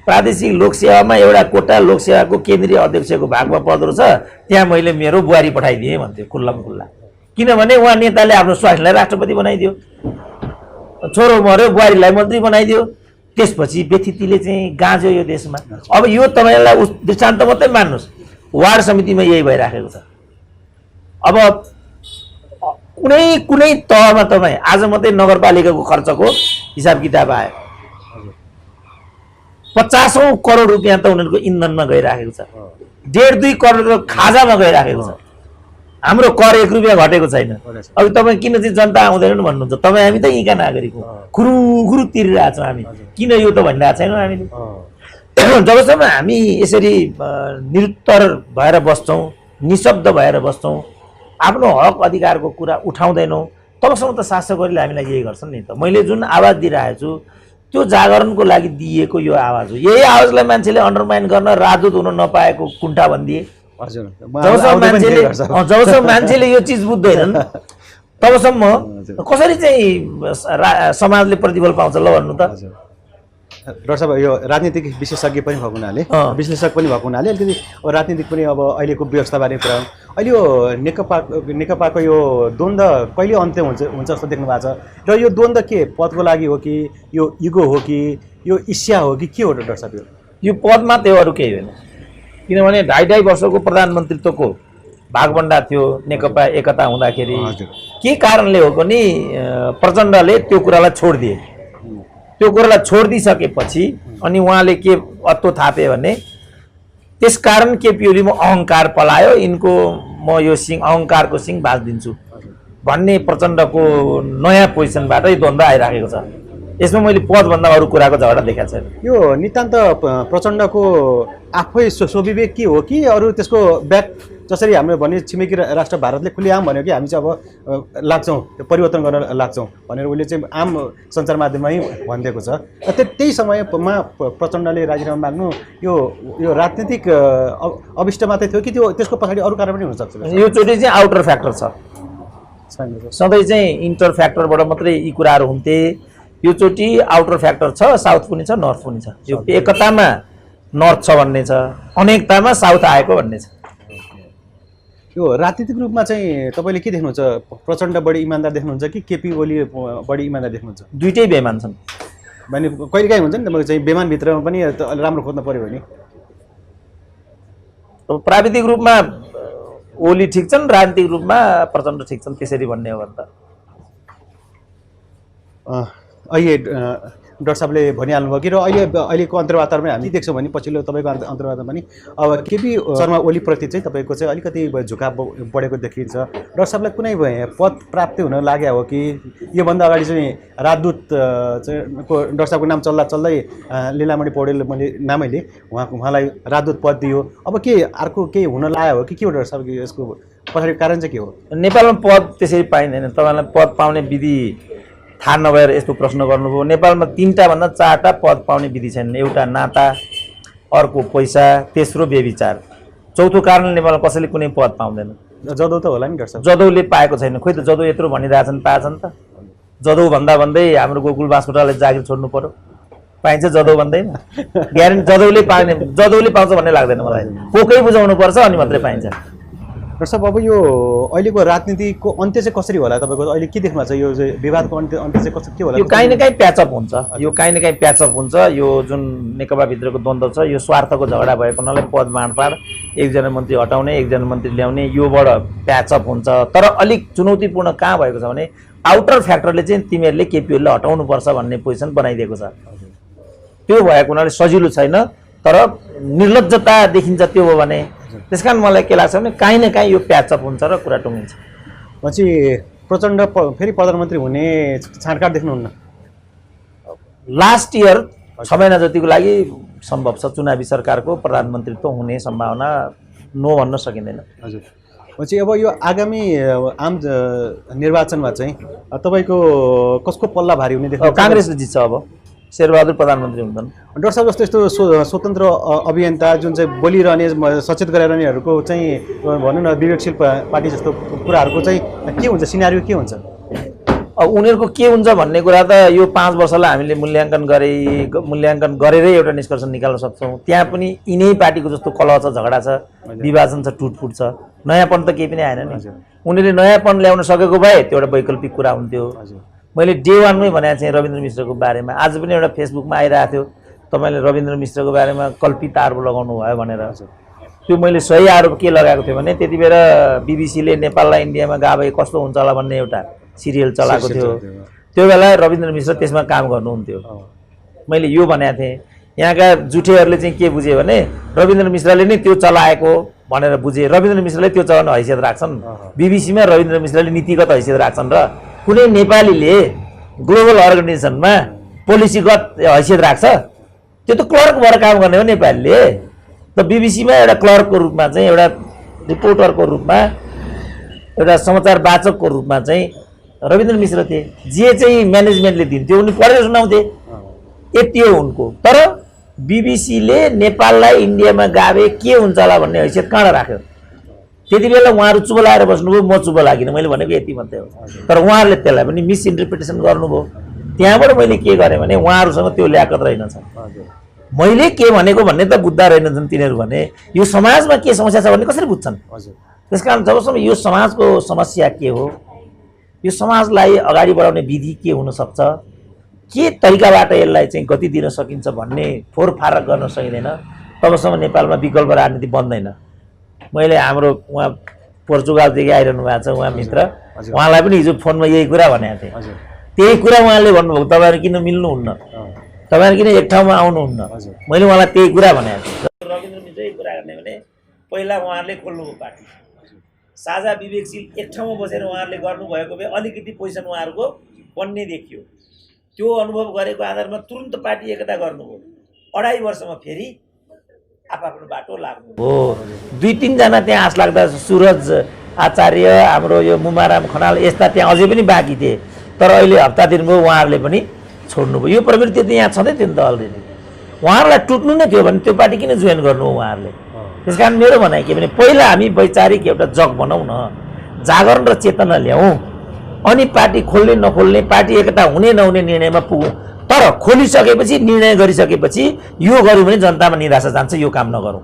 प्रादेशिक लोकसेवामा एउटा कोटा लोकसेवाको केन्द्रीय अध्यक्षको भागमा पर्दो रहेछ, त्यहाँ मैले मेरो बुहारी पठाइदिएँ भन्थ्यो खुल्लमखुल्ला। किनभने उहाँ नेताले आफ्नो स्वास्नीलाई राष्ट्रपति बनाइदियो, छोरो मर्यो बुहारीलाई मन्त्री बनाइदियो, त्यसपछि व्यथितिले चाहिँ गाँज्यो यो देशमा। अब यो तपाईँलाई उस दृष्टान्त मात्रै मान्नुहोस्, वार्ड समितिमा यही भइराखेको छ। अब कुनै तहमा तपाईँ आज मात्रै नगरपालिकाको खर्चको हिसाब किताब आयो, 50औं करोड रुपियाँ त उनीहरूको इन्धनमा गइराखेको छ, 1.5-2 करोडको खाजामा गइराखेको छ। हाम्रो कर 1 रुपियाँ घटेको छैन। अब तपाईँ किन चाहिँ जनता आउँदैनन् भन्नुहुन्छ? तपाईँ हामी त यहीँका नागरिक हो, खुरु तिरिरहेको छौँ हामी, किन यो त भनिरहेको छैनौँ हामीले। जबसम्म हामी यसरी निरुत्तर भएर बस्छौँ, निशब्द भएर बस्छौँ, आफ्नो हक अधिकारको कुरा उठाउँदैनौँ, तबसम्म त शासकहरूले हामीलाई यही गर्छन् नि त। मैले जुन आवाज दिइरहेको छु त्यो जागरणको लागि दिएको यो आवाज हो। यही आवाजलाई मान्छेले अन्डरमाइन गर्न राजदूत हुन नपाएको कुण्ठा भनिदिए। जबसम्म मान्छेले यो चिज बुझ्दैनन् तबसम्म कसरी चाहिँ समाजले प्रतिफल पाउँछ ल भन्नु त? डाक्टर साहब, यो राजनीतिक विशेषज्ञ पनि भएको हुनाले, विश्लेषक पनि भएको हुनाले अलिकति राजनीतिक पनि अब अहिलेको व्यवस्थाबारे कुरा, अहिले यो नेकपाको यो द्वन्द्व कहिले अन्त्य हुन्छ जस्तो देख्नु भएको छ? र यो द्वन्द्व के पदको लागि हो कि यो इगो हो कि यो ईर्ष्या हो कि के हो डाक्टर साहब? यो पद मात्रै हो, अरू केही होइन। किनभने 2.5 वर्षको प्रधानमन्त्रीत्वको भागभण्डा थियो नेकपा एकता हुँदाखेरि। के कारणले हो पनि प्रचण्डले त्यो कुरालाई छोडिदिए। त्यो कुरालाई छोडिदिइसकेपछि अनि उहाँले के अत्तो थापे भने त्यसकारण केपी ओलीमा अहङ्कार पलायो, यिनको म यो सिंह अहङ्कारको सिंह भाँचिदिन्छु। भन्ने प्रचण्डको नयाँ पोजिसनबाटै द्वन्द्व आइराखेको छ। यसमा मैले पदभन्दा अरू कुराको झगडा देखाएको छैन। यो नितान्त प्रचण्डको आफै स्वविवेक के हो कि अरू त्यसको ब्याक जसरी हाम्रो भन्ने छिमेकी राष्ट्र भारतले खुलेआम भन्यो कि हामी चाहिँ अब लाग्छौँ त्यो परिवर्तन गर्न लाग्छौँ भनेर उसले चाहिँ आम सञ्चार माध्यममै भनिदिएको छ। त्यही समयमा प्रचण्डले राजीनामा माग्नु यो राजनीतिक अभिष्ट मात्रै थियो कि त्यो त्यसको पछाडि अरू कारण पनि हुनसक्छ? यो चोटि चाहिँ आउटर फ्याक्टर छ, सधैँ चाहिँ इन्टर फ्याक्टरबाट मात्रै यी कुराहरू हुन्थे। यो चोटि आउटर फ्याक्टर छ, साउथ पनि छ नर्थ पनि छ। यो एकतामा नर्थ छ भन्ने छ, अनेकतामा साउथ आएको भन्ने छ। यो राजनीतिक रूपमा चाहिँ तपाईँले के देख्नुहुन्छ? प्रचण्ड बढी इमान्दार देख्नुहुन्छ कि केपी ओली बढी इमान्दार देख्नुहुन्छ? दुइटै बेमान छन्। भने कहिलेकाहीँ हुन्छ नि तपाईँको चाहिँ बेमानभित्रमा पनि राम्रो खोज्न पऱ्यो भने प्राविधिक रूपमा ओली ठिक छन्, राजनीतिक रूपमा प्रचण्ड ठिक छन्, त्यसरी भन्ने हो भने त अहिले डाक्टर साहबले भनिहाल्नुभयो कि र अहिलेको अन्तर्वातावरणमा हामी देख्छौँ भने पछिल्लो तपाईँको अन्तर्वातावरण पनि अब केपी शर्मा ओलीप्रति चाहिँ तपाईँको चाहिँ अलिकति झुकाव बढेको देखिन्छ। डाक्टर साहबलाई कुनै पद प्राप्ति हुन लाग्यो हो कि योभन्दा अगाडि चाहिँ राजदूत चाहिँ डाक्टर साहबको नाम चल्दै लीलामणि पौडेल मैले नामै लिएँ, उहाँलाई राजदूत पद दियो। अब के अर्को केही हुन लाग्यो हो कि के हो डाक्टर साहब? यसको पछाडि कारण चाहिँ के हो? नेपालमा पद त्यसरी पाइँदैन। तपाईँलाई पद पाउने विधि थाहा नभएर यस्तो प्रश्न गर्नुभयो। नेपालमा 3टा भन्दा 4टा पद पाउने विधि छैन। एउटा नाता, अर्को पैसा, तेस्रो व्यभिचार, चौथो कारण नेपालमा कसैले कुनै पद पाउँदैन। जदौ त होला नि डाक्टर साहब? जदौले पाएको छैन। खोइ त जदौ यत्रो भनिरहेछन् पाएछन् त? जदौ भन्दै हाम्रो गोकुल बास्कोटालाई जागिर छोड्नु पर्यो? पाइन्छ जदौ भन्दैमा? ग्यारेन्टी जदौले पाउँछ भन्ने लाग्दैन मलाई। कोकै बुझाउनु पर्छ अनि मात्रै पाइन्छ। डाक्टर साहब अब यो अहिलेको राजनीतिको अन्त्य चाहिँ कसरी होला तपाईँको? अहिले के देख्नु छ? यो चाहिँ विवादको अन्त्य चाहिँ कसरी के होला? यो काहीँ न काहीँ प्याचअप हुन्छ। यो काहीँ न काहीँ प्याचअप हुन्छ। यो जुन नेकपा भित्रको द्वन्द्व छ, यो स्वार्थको झगडा भएको हुनाले पद बाँडफाँड, एकजना मन्त्री हटाउने, एकजना मन्त्री ल्याउने, योबाट प्याचअप हुन्छ। तर अलिक चुनौतीपूर्ण कहाँ भएको छ भने आउटर फ्याक्टरले चाहिँ तिमीहरूले केपीओलीलाई हटाउनुपर्छ भन्ने पोजिसन बनाइदिएको छ। त्यो भएको हुनाले सजिलो छैन, तर निर्लज्जता देखिन्छ त्यो हो भने। त्यसकारण मलाई के लाग्छ भने काहीँ न काहीँ यो प्याचअप हुन्छ र कुरा टुङ्गिन्छ। पछि प्रचण्ड फेरि प्रधानमन्त्री हुने छाँडकाँड देख्नुहुन्न? लास्ट इयर 6 महिना जतिको लागि सम्भव छ चुनावी सरकारको प्रधानमन्त्रीत्व हुने सम्भावना नो भन्न सकिँदैन। हजुर। पछि अब यो आगामी आम निर्वाचनमा चाहिँ तपाईँको कसको पल्ला भारी हुने देख्नुहुन्छ? काङ्ग्रेसले जित्छ। अब शेरबहादुर प्रधानमन्त्री हुँदैन। डाक्टर साहब जस्तो यस्तो स्वतन्त्र अभियन्ता जुन चाहिँ बोलिरहने सचेत गराइरहनेहरूको चाहिँ भनौँ न विवेकशील पार्टी जस्तो कुराहरूको चाहिँ के हुन्छ? सिनारियो के हुन्छ? अब उनीहरूको के हुन्छ भन्ने कुरा त यो 5 वर्षलाई हामीले मूल्याङ्कन गरेरै एउटा निष्कर्ष निकाल्न सक्छौँ। त्यहाँ पनि यिनै पार्टीको जस्तो कलह छ, झगडा छ, विभाजन छ, टुटफुट छ। नयाँपन त केही पनि आएन नि। उनीहरूले नयाँपन ल्याउन सकेको भए त्यो एउटा वैकल्पिक कुरा हुन्थ्यो। मैले डे 1मै भनेको थिएँ रविन्द्र मिश्रको बारेमा। आज पनि एउटा फेसबुकमा आइरहेको थियो, तपाईँले रविन्द्र मिश्रको बारेमा कल्पित आरोप लगाउनु भयो भनेर। त्यो मैले सही आरोप के लगाएको थिएँ भने त्यति बेला बीबीसीले नेपाललाई इन्डियामा गाभए कस्तो हुन्छ होला भन्ने एउटा सिरियल चलाएको थियो। त्यो बेला रविन्द्र मिश्र त्यसमा काम गर्नुहुन्थ्यो। मैले यो भनेको थिएँ। यहाँका जुठेहरूले चाहिँ के बुझे भने रविन्द्र मिश्रले नै त्यो चलाएको भनेर बुझे। रविन्द्र मिश्रले त्यो चलाउने हैसियत राख्छन्? बीबीसीमा रविन्द्र मिश्रले नीतिगत हैसियत राख्छन् र कुनै नेपालीले ग्लोबल अर्गनाइजेसनमा पोलिसीगत हैसियत राख्छ? त्यो त क्लर्क भएर काम गर्ने हो नेपालीले। त बीबीसीमा एउटा क्लर्कको रूपमा चाहिँ, एउटा रिपोर्टरको रूपमा, एउटा समाचार वाचकको रूपमा चाहिँ रविन्द्र मिश्र थिए। जे चाहिँ म्यानेजमेन्टले दिन्थ्यो उनी पढेर सुनाउँथे, यति हो उनको। तर बीबीसीले नेपाललाई इन्डियामा गाभे के हुन्छ होला भन्ने हैसियत कहाँ राख्यो? त्यति बेला उहाँहरू चुप लाएर बस्नुभयो, म चुप लागिनँ। मैले भनेको यति मात्रै हो। तर उहाँहरूले त्यसलाई पनि मिसइन्टरप्रिटेसन गर्नुभयो। त्यहाँबाट मैले के गरेँ भने उहाँहरूसँग त्यो ल्याकत रहेनछ। मैले के भनेको भन्ने त बुझ्दा रहेनछन् तिनीहरू। भने यो समाजमा के समस्या छ भन्ने कसरी बुझ्छन्? त्यसकारण जबसम्म यो समाजको समस्या के हो, यो समाजलाई अगाडि बढाउने विधि के हुनसक्छ, के तरिकाबाट यसलाई चाहिँ गति दिन सकिन्छ भन्ने फोरफारक गर्न सकिँदैन, तबसम्म नेपालमा विकल्प राजनीति बन्दैन। मैले हाम्रो उहाँ पोर्चुगालदेखि आइरहनु भएको छ उहाँ मित्र, उहाँलाई पनि हिजो फोनमा यही कुरा भनेको थिएँ। त्यही कुरा उहाँले भन्नुभयो, तपाईँहरू किन मिल्नुहुन्न, तपाईँहरू किन एक ठाउँमा आउनुहुन्न। मैले उहाँलाई त्यही कुरा भनेको थिएँ। रविन्द्र मिश्र यही कुरा गर्ने भने पहिला उहाँहरूले खोल्नुभयो पार्टी। साझा विवेकशील एक ठाउँमा बसेर उहाँहरूले गर्नुभएको भए अलिकति पोजिसन उहाँहरूको बन्ने देखियो। त्यो अनुभव गरेको आधारमा तुरुन्त पार्टी एकता गर्नुभयो। 2.5 वर्षमा फेरि आफ्नो बाटो लाग्नु हो। 2-3 जना त्यहाँ आश लाग्दा सुरज आचार्य, हाम्रो यो मुमाराम खनाल यस्ता त्यहाँ अझै पनि बाँकी थिए। तर अहिले हप्ता दिन भयो उहाँहरूले पनि छोड्नुभयो। यो प्रवृत्ति त यहाँ छँदै थियो नि त अलरेडी। उहाँहरूलाई टुट्नु नै थियो भने त्यो पार्टी किन जोइन गर्नु हो उहाँहरूले? त्यस कारण मेरो भनाइ के भने पहिला हामी वैचारिक एउटा जग बनाउँ न, जागरण र चेतना ल्याउँ, अनि पार्टी खोल्ने नखोल्ने, पार्टी एकता हुने नहुने निर्णयमा पुगौँ। तर खोलिसकेपछि, निर्णय गरिसकेपछि यो गऱ्यौँ भने जनतामा निराशा जान्छ, यो काम नगरौँ।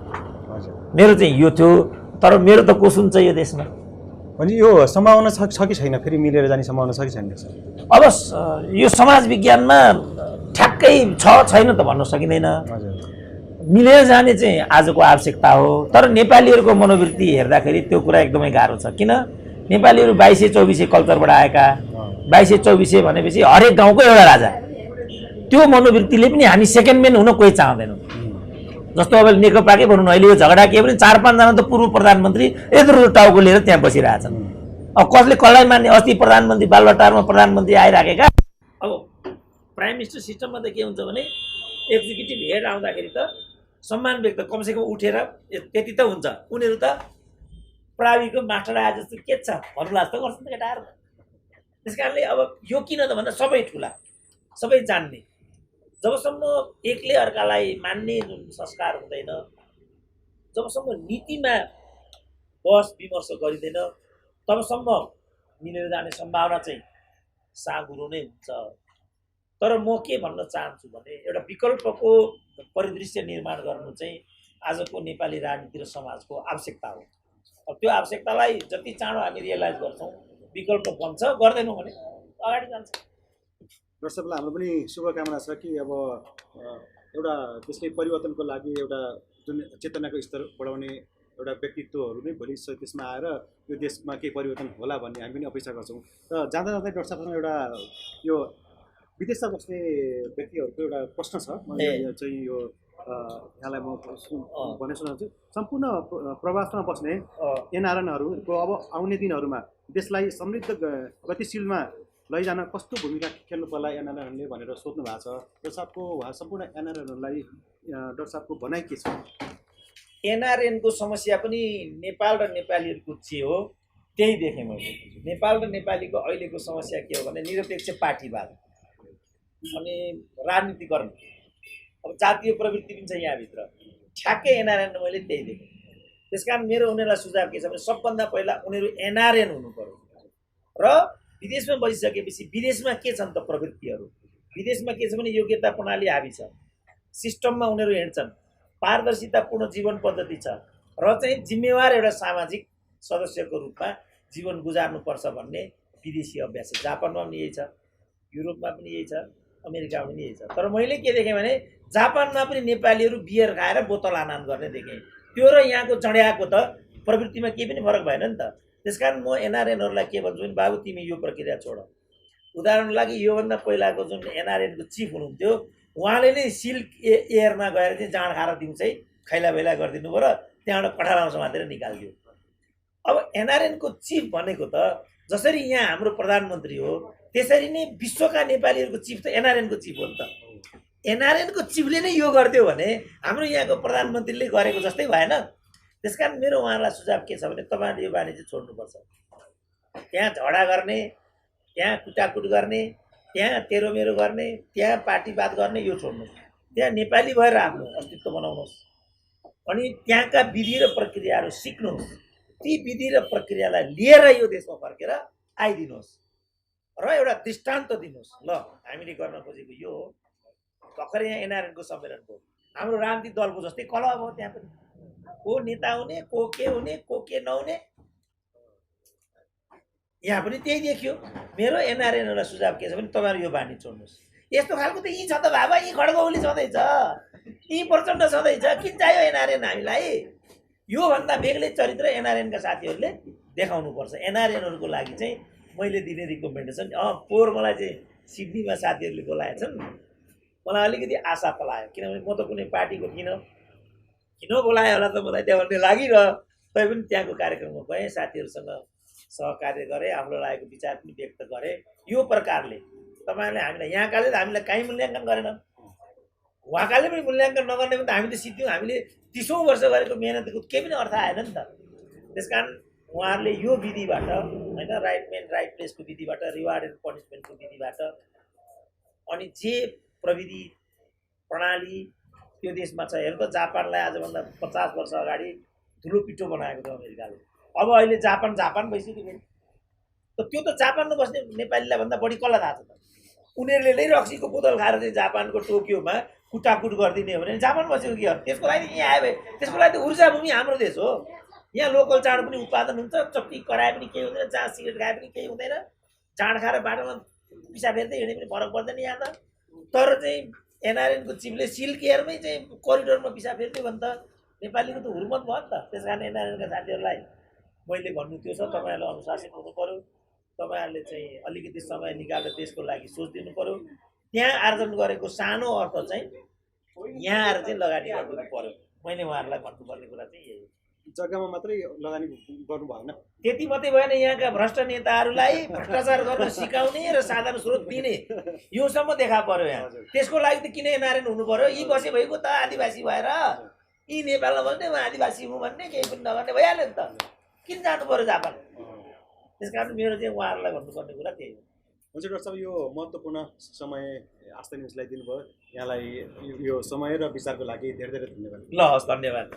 मेरो चाहिँ यो थियो। तर मेरो त को सुन्छ यो देशमा? भने यो सम्भावना छ कि छैन? फेरि मिलेर जाने सम्भावना छ कि छैन? अब यो समाज विज्ञानमा ठ्याक्कै छ छैन त भन्न सकिँदैन। मिलेर जाने चाहिँ आजको आवश्यकता हो। तर नेपालीहरूको मनोवृत्ति हेर्दाखेरि त्यो कुरा एकदमै गाह्रो छ। किन? नेपालीहरू 2200-2400 कल्चरबाट आएका, 2200-2400 भनेपछि हरेक गाउँको एउटा राजा। त्यो मनोवृत्तिले पनि हामी सेकेन्ड म्यान हुन कोही चाहँदैनौँ। जस्तो अब नेकपाकै भनौँ न, अहिले यो झगडा के भने 4-5 जना त पूर्व प्रधानमन्त्री यत्रो टाउको लिएर त्यहाँ बसिरहेछन्। अब कसले कसलाई मान्ने? अस्ति प्रधानमन्त्री बालुवाटारमा प्रधानमन्त्री आइराखेका। अब प्राइम मिनिस्टर सिस्टममा त के हुन्छ भने एक्जिक्युटिभ हेड आउँदाखेरि त सम्मान व्यक्त कमसेकम उठेर त्यति त हुन्छ। उनीहरू त प्राविको मास्टर आए जस्तो के छ भन्नुला जस्तो गर्छन् त केटाहरू। त्यस कारणले अब यो किन त भन्दा सबै ठुला, सबै जान्ने, जबसम्म एकले अर्कालाई मान्ने जुन संस्कार हुँदैन, जबसम्म नीतिमा बहस विमर्श गरिँदैन, तबसम्म मिलेर जाने सम्भावना चाहिँ साँगुरो नै हुन्छ। तर म के भन्न चाहन्छु भने एउटा विकल्पको परिदृश्य निर्माण गर्नु चाहिँ आजको नेपाली राजनीति र समाजको आवश्यकता हो। अब त्यो आवश्यकतालाई जति चाँडो हामी रियलाइज गर्छौँ, विकल्प बन्छ, गर्दैनौँ भने अगाडि जान्छ। दर्शकलाई हाम्रो पनि शुभकामना छ कि अब एउटा त्यसकै परिवर्तनको लागि एउटा जुन चेतनाको स्तर बढाउने एउटा व्यक्तित्वहरू नै भोलि त्यसमा आएर यो देशमा केही परिवर्तन होला भन्ने हामी पनि अपेक्षा गर्छौँ। र जाँदा जाँदै डाक्टर साहबसँग एउटा यो विदेशमा बस्ने व्यक्तिहरूको एउटा प्रश्न छ। मैले चाहिँ यो यहाँलाई म भन्ने सुनाउँछु। सम्पूर्ण प्रवासमा बस्ने एनआरएनहरूको अब आउने दिनहरूमा देशलाई समृद्ध गतिशीलमा लैजान कस्तो भूमिका खेल्नु पर्ला एनआरएनले भनेर सोध्नु भएको छ। डाक्टर साहबको सम्पूर्ण एनआरएनहरूलाई डाक्टर साहबको भनाइ के छ? एनआरएनको समस्या पनि नेपाल र नेपालीहरूको जे हो त्यही देखेँ मैले। नेपाल र नेपालीको अहिलेको समस्या के हो भने निरपेक्ष पार्टीवाद अनि राजनीतिकरण, अब जातीय प्रवृत्ति पनि छ यहाँभित्र। ठ्याक्कै एनआरएन मैले त्यही देखेँ। त्यस कारण मेरो उनीहरूलाई सुझाव के छ भने सबभन्दा पहिला उनीहरू एनआरएन हुनु पर्यो र विदेशमा बसिसकेपछि विदेशमा के छन् त प्रवृत्तिहरू, विदेशमा के छ भने योग्यता प्रणाली हावी छ, सिस्टममा उनीहरू हिँड्छन्, पारदर्शितापूर्ण जीवन पद्धति छ र चाहिँ जिम्मेवार एउटा सामाजिक सदस्यको रूपमा जीवन गुजार्नुपर्छ भन्ने विदेशी अभ्यास छ। जापानमा पनि यही छ, युरोपमा पनि यही छ, अमेरिकामा पनि यही छ। तर मैले के देखेँ भने जापानमा पनि नेपालीहरू बियर खाएर बोतल आनन गर्ने देखेँ। त्यो र यहाँको चढ्याएको त प्रवृत्तिमा केही पनि फरक भएन नि त। त्यसकारण म एनआरएनहरूलाई के भन्छु भने बाबु तिमी यो प्रक्रिया छोड। उदाहरणको लागि योभन्दा पहिलाको जुन एनआरएनको चिफ हुनुहुन्थ्यो उहाँले नै सिल्क एयरमा गएर चाहिँ जाँड खाएर दिउँसै खैला बैला गरिदिनु भयो र त्यहाँबाट कठारामा समातेर निकालिदियो। अब एनआरएनको चिफ भनेको त जसरी यहाँ हाम्रो प्रधानमन्त्री हो त्यसरी नै विश्वका नेपालीहरूको चिफ त एनआरएनको चिफ हो नि त। एनआरएनको चिफले नै यो गरिदियो भने हाम्रो यहाँको प्रधानमन्त्रीले गरेको जस्तै भएन। त्यसकारण मेरो उहाँलाई सुझाव के छ भने तपाईँहरूले यो बानी चाहिँ छोड्नुपर्छ। त्यहाँ झगडा गर्ने, त्यहाँ कुटाकुट गर्ने, त्यहाँ तेरोमेरो गर्ने, त्यहाँ पार्टीवाद गर्ने यो छोड्नुहोस्। त्यहाँ नेपाली भएर आफ्नो अस्तित्व बनाउनुहोस् अनि त्यहाँका विधि र प्रक्रियाहरू सिक्नुहोस्। ती विधि र प्रक्रियालाई लिएर यो देशमा फर्केर आइदिनुहोस् र एउटा दृष्टान्त दिनुहोस्। ल हामीले गर्न खोजेको यो हो। भर्खर यहाँ एनआरएनको सम्मेलन भयो, हाम्रो राजनीतिक दलको जस्तै कलह भयो। त्यहाँ पनि को नेता हुने, को के नहुने, यहाँ पनि त्यही देखियो। मेरो एनआरएनहरूलाई सुझाव के छ भने तपाईँहरू यो बानी छोड्नुहोस्। यस्तो खालको त यी छ त बाबा, यी खड्गौली छँदैछ, यी प्रचण्ड छँदैछ, किन चाहियो एनआरएन हामीलाई? योभन्दा बेग्लै चरित्र एनआरएनका साथीहरूले देखाउनुपर्छ। एनआरएनहरूको लागि चाहिँ मैले दिने रिकमेन्डेसन पोहोर मलाई चाहिँ सिडनीमा साथीहरूले बोलाएछन्, मलाई अलिकति आशा पलायो। किनभने म त कुनै पार्टीको किन बोलायो होला त मलाई त्यहाँ भन्ने लागिरह्यो। पनि त्यहाँको कार्यक्रममा गएँ, साथीहरूसँग सहकार्य गरेँ, आफ्नो लागेको विचार पनि व्यक्त गरेँ। यो प्रकारले तपाईँहरूले हामीलाई यहाँकाले त हामीलाई काहीँ मूल्याङ्कन गरेनन्, उहाँकाले पनि मूल्याङ्कन नगर्ने पनि त हामी त सिक्यौँ। हामीले 30औं वर्ष गरेको मेहनतको केही पनि अर्थ आएन नि त। त्यसकारण उहाँहरूले यो विधिबाट होइन, राइट मेन राइट प्लेसको विधिबाट, रिवार्ड एन्ड पनिसमेन्टको विधिबाट, अनि जे प्रविधि प्रणाली त्यो देशमा छ। हेर्नु त जापानलाई आजभन्दा 50 वर्ष अगाडि धुलो पिठो बनाएको छ अमेरिकाले। अब अहिले जापान भइसक्यो फेरि। त त्यो त जापानमा बस्ने नेपालीलाई भन्दा बढी कसलाई थाहा छ त? उनीहरूले नै रक्सीको बोतल खाएर चाहिँ जापानको टोकियोमा कुटाकुट गरिदिने हो भने जापान बसेको के हो? त्यसको लागि यहाँ आयो भने त्यसको लागि त ऊर्जा भूमि हाम्रो देश हो। यहाँ लोकल चाड पनि उत्पादन हुन्छ, चट्टी कराए पनि केही हुँदैन, जहाँ सिगरेट खाए पनि केही हुँदैन, चाड खाएर बाटोमा पिसा फेर्दै हिँडे पनि फरक पर्दैन यहाँ त। तर चाहिँ एनआरएनको चिफले सिल्क एयरमै चाहिँ कोरिडोरमा पिसा फेर्दियो भने त नेपालीको त हुर्मत भयो नि त। त्यस कारण एनआरएनका साथीहरूलाई मैले भन्नु त्यो छ, तपाईँहरूले अनुशासित हुनु पऱ्यो, तपाईँहरूले चाहिँ अलिकति समय निकालेर देशको लागि सोचिदिनु पऱ्यो। त्यहाँ आर्जन गरेको सानो अर्थ चाहिँ यहाँ आएर चाहिँ लगानी गरिदिनु पऱ्यो। मैले उहाँहरूलाई भन्नुपर्ने कुरा चाहिँ यही हो। जग्गामा मात्रै लगानी गर्नु भएन, त्यति मात्रै भएन, यहाँका भ्रष्ट नेताहरूलाई भ्रष्टाचार गर्न सिकाउने र साधन स्रोत दिने योसम्म देखा पर्यो यहाँ। त्यसको लागि त किन एनआरएन हुनु पर्यो? यी बसे भएको त आदिवासी भएर, यी नेपालमा बस्ने म आदिवासी हुँ भन्ने केही पनि नगर्ने भइहाल्यो नि त। किन जानु पर्यो जापान? त्यस कारण मेरो चाहिँ उहाँहरूलाई भन्नुपर्ने कुरा त्यही हो। हुन्छ डाक्टर साहब, यो महत्त्वपूर्ण समय आस्था न्युजलाई दिनुभयो। यहाँलाई यो समय र विचारको लागि धेरै धेरै धन्यवाद। ल हस्, धन्यवाद।